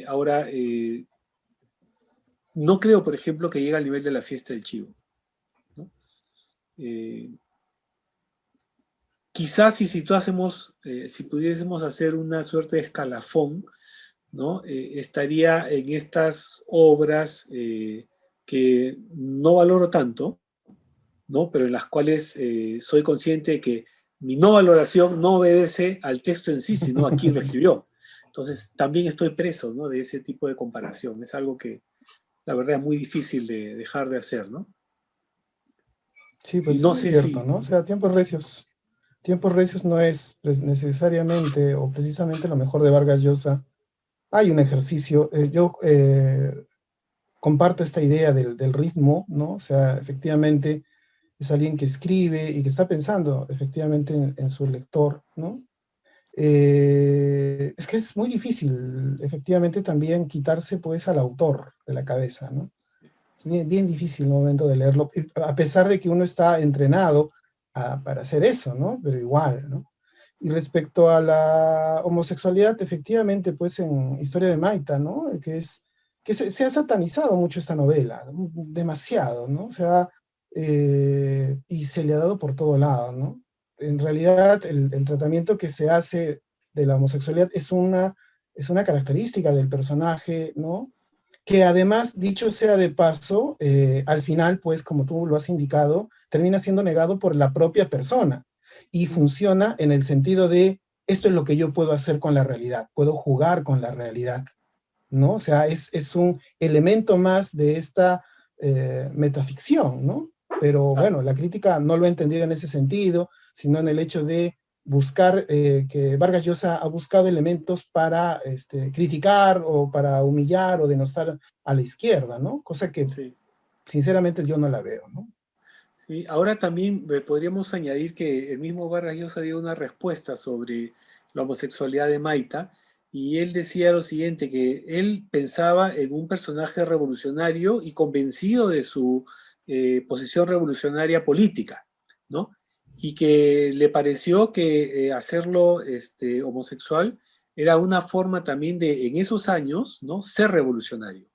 Ahora, no creo, por ejemplo, que llegue al nivel de La fiesta del chivo, ¿no? Quizás si situásemos, si pudiésemos hacer una suerte de escalafón, ¿no? Estaría en estas obras que no valoro tanto, ¿no? Pero en las cuales soy consciente de que mi no valoración no obedece al texto en sí, sino a quien lo escribió. Entonces también estoy preso, ¿no? De ese tipo de comparación. Es algo que la verdad es muy difícil de dejar de hacer, ¿no? Sí, Y pues no eso es sé cierto, si... ¿no? O sea, Tiempos Recios no es pues, necesariamente o precisamente lo mejor de Vargas Llosa. Hay un ejercicio, yo comparto esta idea del ritmo, ¿no? O sea, efectivamente es alguien que escribe y que está pensando efectivamente en su lector, ¿no? Es que es muy difícil, efectivamente, también quitarse pues al autor de la cabeza, ¿no? Es bien, bien difícil el momento de leerlo, a pesar de que uno está entrenado para hacer eso, ¿no? Pero igual, ¿no? Y respecto a la homosexualidad, efectivamente, pues en Historia de Maita, ¿no? Que se ha satanizado mucho esta novela, demasiado, ¿no? O sea, y se le ha dado por todo lado, ¿no? En realidad, el tratamiento que se hace de la homosexualidad es una característica del personaje, ¿no? Que además, dicho sea de paso, al final, pues como tú lo has indicado, termina siendo negado por la propia persona y funciona en el sentido de, esto es lo que yo puedo hacer con la realidad, puedo jugar con la realidad, ¿no? O sea, es un elemento más de esta metaficción, ¿no? Pero Claro. bueno, la crítica no lo ha entendido en ese sentido, sino en el hecho de buscar, que Vargas Llosa ha buscado elementos para criticar o para humillar o denostar a la izquierda, ¿no? Cosa que Sí. sinceramente yo no la veo, ¿no? Sí, ahora también podríamos añadir que el mismo Vargas Llosa dio una respuesta sobre la homosexualidad de Maita, y él decía lo siguiente, que él pensaba en un personaje revolucionario y convencido de su posición revolucionaria política, ¿no? Y que le pareció que hacerlo homosexual era una forma también de, en esos años, ¿no? Ser revolucionario,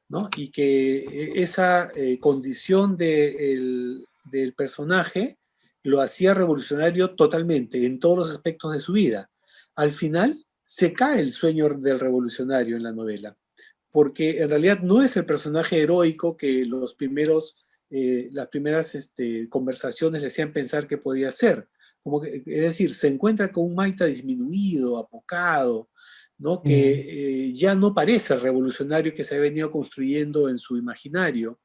¿no? Y que esa condición del personaje lo hacía revolucionario totalmente, en todos los aspectos de su vida. Al final se cae el sueño del revolucionario en la novela, porque en realidad no es el personaje heroico que las primeras conversaciones le hacían pensar que podía ser. Como que, es decir, se encuentra con un Maita disminuido, apocado, ¿no? Que ya no parece el revolucionario que se ha venido construyendo en su imaginario,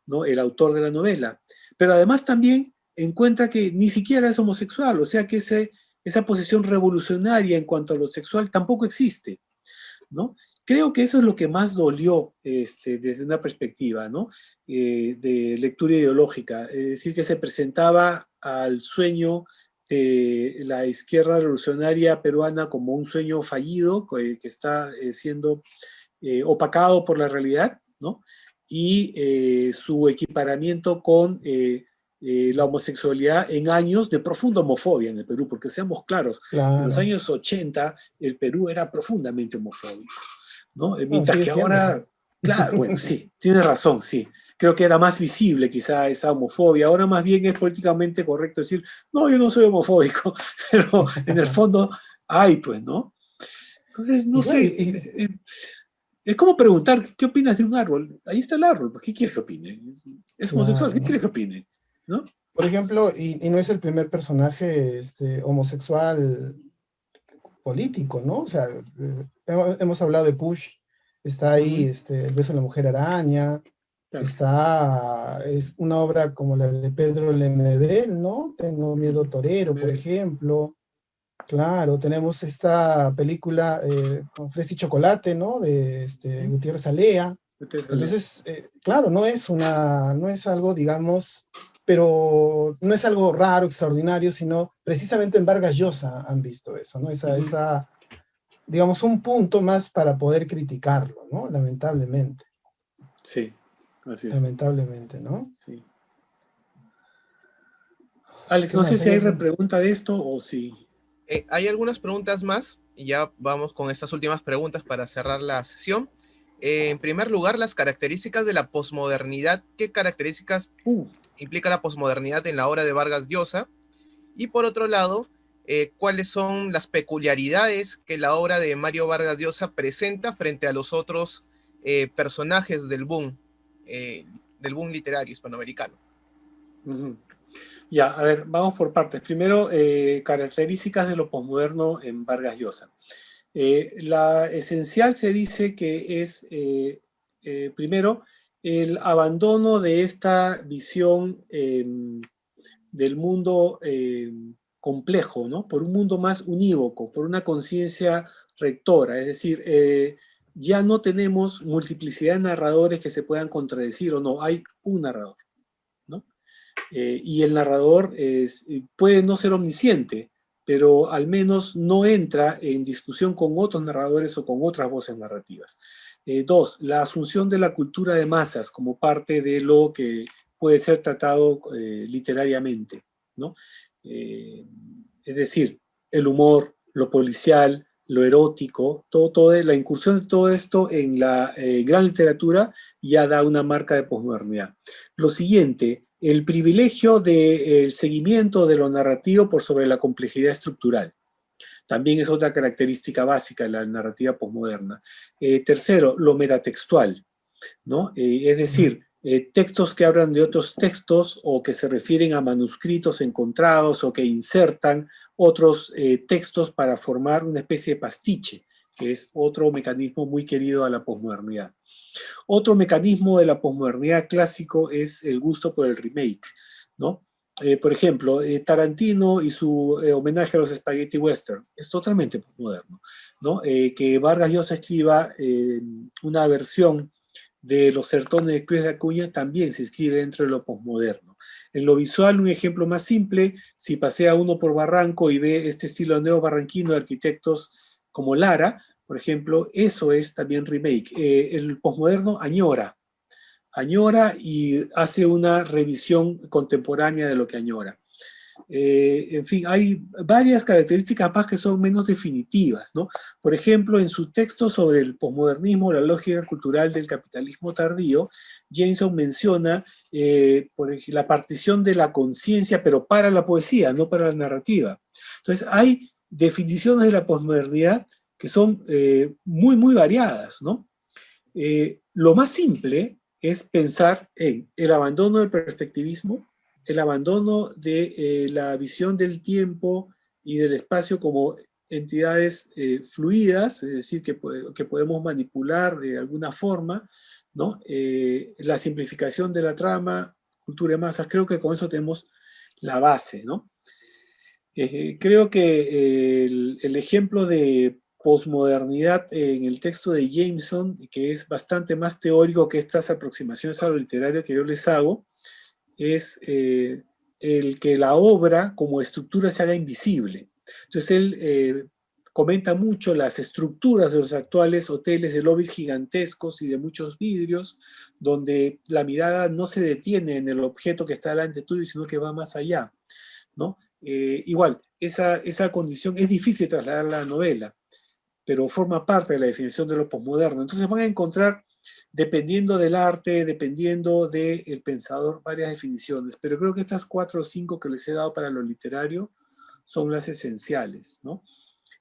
¿no? El autor de la novela. Pero además también encuentra que ni siquiera es homosexual, o sea que esa posición revolucionaria en cuanto a lo sexual tampoco existe, ¿no? Creo que eso es lo que más dolió desde una perspectiva, ¿no? De lectura ideológica, es decir, que se presentaba al sueño de la izquierda revolucionaria peruana como un sueño fallido que está siendo opacado por la realidad, ¿no? Y su equiparamiento con la homosexualidad en años de profunda homofobia en el Perú, porque seamos claros, en los Claro. años 80 el Perú era profundamente homofóbico, ¿no? Bueno, Mientras sigue que siendo. ahora, claro, bueno, sí, tiene razón, sí. Creo que era más visible quizá esa homofobia. Ahora más bien es políticamente correcto decir, no, yo no soy homofóbico, pero en el fondo hay, pues, ¿no? Entonces, no Y claro, sé, es como preguntar, ¿qué opinas de un árbol? Ahí está el árbol, ¿qué quieres que opine? Es homosexual, claro, ¿qué ¿no? quieres que opine? ¿No? Por ejemplo, y no es el primer personaje homosexual político, ¿no? O sea, hemos hablado de Push, está ahí Ujú, El beso de la mujer araña, claro. es una obra como la de Pedro Lemebel, ¿no? Tengo miedo torero, por ejemplo. Claro, tenemos esta película con Fresa y Chocolate, ¿no? De Ujú. Gutiérrez Alea. Ustedes lea. Entonces, claro, no es algo, digamos, pero no es algo raro, extraordinario, sino precisamente en Vargas Llosa han visto eso, ¿no? Digamos, un punto más para poder criticarlo, ¿no? Lamentablemente. Sí, así es. Lamentablemente, ¿no? Sí. Alex, no sé si hay repregunta de esto o sí. Hay algunas preguntas más y ya vamos con estas últimas preguntas para cerrar la sesión. En primer lugar, las características de la posmodernidad. ¿Qué características implica la posmodernidad en la obra de Vargas Llosa? Y por otro lado, ¿cuáles son las peculiaridades que la obra de Mario Vargas Llosa presenta frente a los otros personajes del boom literario hispanoamericano? Ya, a ver, vamos por partes. Primero, características de lo posmoderno en Vargas Llosa. La esencial se dice que es, primero, el abandono de esta visión del mundo complejo, ¿no? Por un mundo más unívoco, por una conciencia rectora. Es decir, ya no tenemos multiplicidad de narradores que se puedan contradecir o no, hay un narrador, ¿no? Y el narrador puede no ser omnisciente, pero al menos no entra en discusión con otros narradores o con otras voces narrativas. Dos, la asunción de la cultura de masas como parte de lo que puede ser tratado literariamente, ¿no? Es decir, el humor, lo policial, lo erótico, la incursión de todo esto en la gran literatura ya da una marca de posmodernidad. Lo siguiente, el privilegio del seguimiento de lo narrativo por sobre la complejidad estructural. También es otra característica básica de la narrativa posmoderna. Tercero, lo metatextual, ¿no? Es decir, textos que hablan de otros textos o que se refieren a manuscritos encontrados o que insertan otros textos para formar una especie de pastiche, que es otro mecanismo muy querido a la posmodernidad. Otro mecanismo de la posmodernidad clásico es el gusto por el remake, ¿no? Por ejemplo, Tarantino y su homenaje a los spaghetti western es totalmente posmoderno, ¿no? Que Vargas Llosa escriba una versión de Los sertones de Cruz de Acuña también se escribe dentro de lo posmoderno. En lo visual, un ejemplo más simple, si pasea uno por Barranco y ve este estilo neobarranquino de arquitectos como Lara, por ejemplo, eso es también remake. El posmoderno añora y hace una revisión contemporánea de lo que añora. En fin, hay varias características más que son menos definitivas, ¿no? Por ejemplo, en su texto sobre el posmodernismo, la lógica cultural del capitalismo tardío, Jameson menciona por ejemplo, la partición de la conciencia, pero para la poesía, no para la narrativa. Entonces, hay definiciones de la posmodernidad que son muy, muy variadas, ¿no? Lo más simple es pensar en el abandono del perspectivismo, el abandono de la visión del tiempo y del espacio como entidades fluidas, es decir, que podemos manipular de alguna forma, ¿no? La simplificación de la trama, cultura de masas, creo que con eso tenemos la base, ¿no? Creo que el ejemplo de posmodernidad en el texto de Jameson, que es bastante más teórico que estas aproximaciones a lo literario que yo les hago, es el que la obra como estructura se haga invisible. Entonces él comenta mucho las estructuras de los actuales hoteles de lobbies gigantescos y de muchos vidrios, donde la mirada no se detiene en el objeto que está delante tuyo, sino que va más allá, ¿no? Igual, esa condición es difícil trasladar a la novela, pero forma parte de la definición de lo posmoderno. Entonces van a encontrar, dependiendo del arte, dependiendo del pensador, varias definiciones, pero creo que estas 4 o 5 que les he dado para lo literario son las esenciales, ¿no?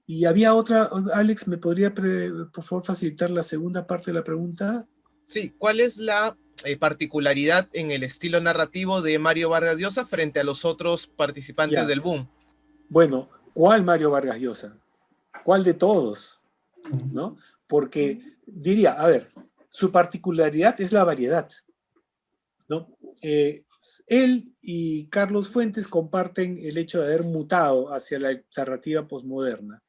Y había otra, Alex, ¿me podría por favor facilitar la segunda parte de la pregunta? Sí, ¿cuál es la particularidad en el estilo narrativo de Mario Vargas Llosa frente a los otros participantes del boom? Bueno, ¿cuál Mario Vargas Llosa? ¿Cuál de todos? ¿No? Porque diría, a ver, su particularidad es la variedad, ¿no? Él y Carlos Fuentes comparten el hecho de haber mutado hacia la narrativa posmoderna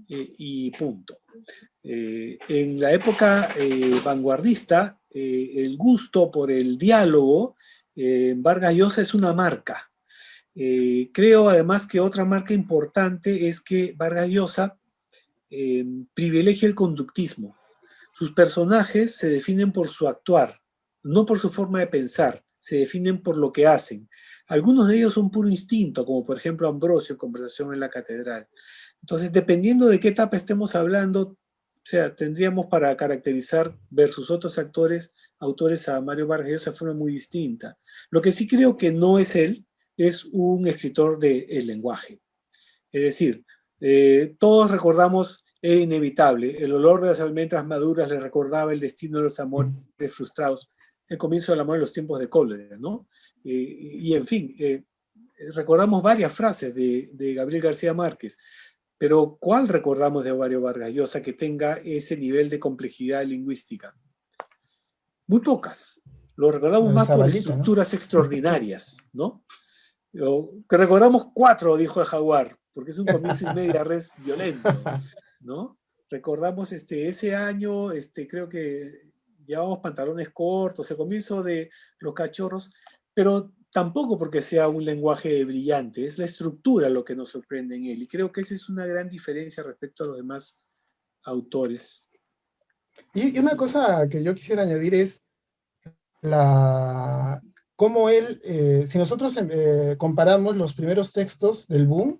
y punto. En la época vanguardista, el gusto por el diálogo Vargas Llosa es una marca. Creo además que otra marca importante es que Vargas Llosa privilegia el conductismo. Sus personajes se definen por su actuar, no por su forma de pensar, se definen por lo que hacen. Algunos de ellos son puro instinto, como por ejemplo Ambrosio en Conversación en la Catedral. Entonces, dependiendo de qué etapa estemos hablando, o sea, tendríamos para caracterizar versus otros autores a Mario Vargas Llosa de forma muy distinta. Lo que sí creo que no es él, es un escritor del lenguaje. Es decir, todos recordamos Era inevitable, el olor de las almendras maduras le recordaba el destino de los amores frustrados, el comienzo del amor en los tiempos de cólera, ¿no? Y en fin, recordamos varias frases de Gabriel García Márquez, pero ¿cuál recordamos de Mario Vargas Llosa que tenga ese nivel de complejidad lingüística? Muy pocas. Lo recordamos más por estructuras, ¿no?, extraordinarias, ¿no? Que recordamos 4, dijo el Jaguar, porque es un comienzo y media res violento, ¿no? Recordamos ese año, creo que llevábamos pantalones cortos, el comienzo de Los Cachorros, pero tampoco porque sea un lenguaje brillante, es la estructura lo que nos sorprende en él, y creo que esa es una gran diferencia respecto a los demás autores. Y una cosa que yo quisiera añadir es cómo él, si nosotros comparamos los primeros textos del boom,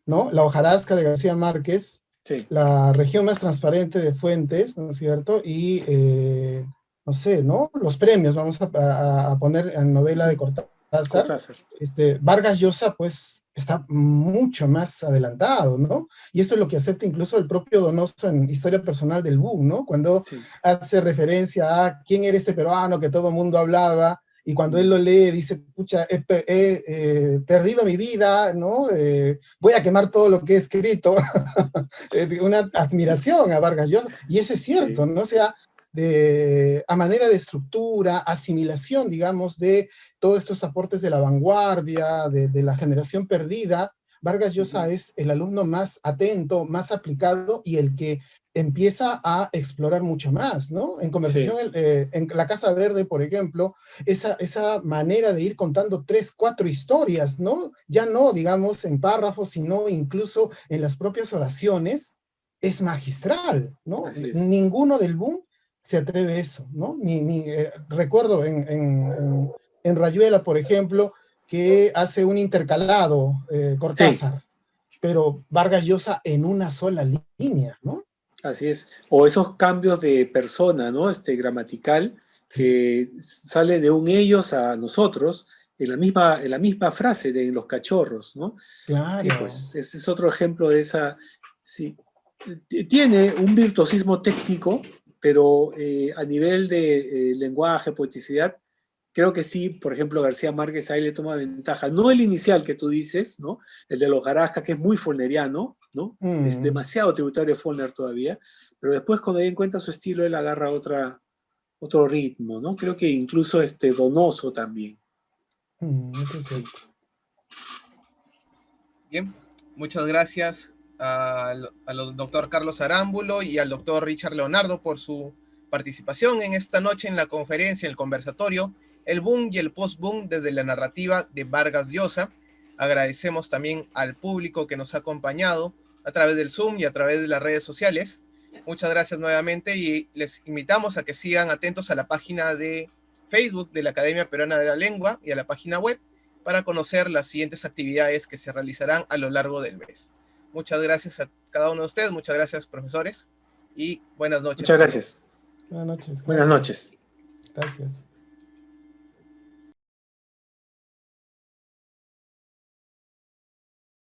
¿no? La hojarasca de García Márquez, sí, La región más transparente de Fuentes, ¿no es cierto? Y, no sé, ¿no? Los premios, vamos a poner en novela de Cortázar. Vargas Llosa, pues, está mucho más adelantado, ¿no? Y esto es lo que acepta incluso el propio Donoso en Historia Personal del boom, ¿no? Cuando hace referencia a quién era ese peruano que todo el mundo hablaba, y cuando él lo lee, dice, pucha, he perdido mi vida, ¿no? Voy a quemar todo lo que he escrito. Una admiración a Vargas Llosa. Y eso es cierto, ¿no? O sea, a manera de estructura, asimilación, digamos, de todos estos aportes de la vanguardia, de la generación perdida, Vargas Llosa es el alumno más atento, más aplicado y el que empieza a explorar mucho más, ¿no? En Conversación en La Casa Verde, por ejemplo, esa manera de ir contando 3, 4 historias, ¿no? Ya no, digamos, en párrafos, sino incluso en las propias oraciones, es magistral, ¿no? Ninguno del boom se atreve a eso, ¿no? Recuerdo en Rayuela, por ejemplo, que hace un intercalado Cortázar, pero Vargas Llosa en una sola línea, ¿no? Así es. O esos cambios de persona, ¿no? Gramatical, que sale de un ellos a nosotros, en la misma frase de Los Cachorros, ¿no? Claro. Sí, pues ese es otro ejemplo de esa. Sí. Tiene un virtuosismo técnico, pero a nivel de lenguaje, poeticidad, creo que sí, por ejemplo, García Márquez ahí le toma ventaja. No el inicial que tú dices, ¿no? El de los Hojarasca, que es muy follneriano, ¿no? Es demasiado tributario de Follner todavía, pero después cuando ahí encuentra su estilo, él agarra otro ritmo, ¿no? Creo que incluso Donoso también. Bien, muchas gracias al doctor Carlos Arámbulo y al doctor Richard Leonardo por su participación en esta noche en la conferencia, el conversatorio, el boom y el post-boom desde la narrativa de Vargas Llosa. Agradecemos también al público que nos ha acompañado a través del Zoom y a través de las redes sociales. Muchas gracias nuevamente y les invitamos a que sigan atentos a la página de Facebook de la Academia Peruana de la Lengua y a la página web para conocer las siguientes actividades que se realizarán a lo largo del mes. Muchas gracias a cada uno de ustedes, muchas gracias, profesores, y buenas noches. Muchas gracias. Buenas noches. Buenas noches. Gracias.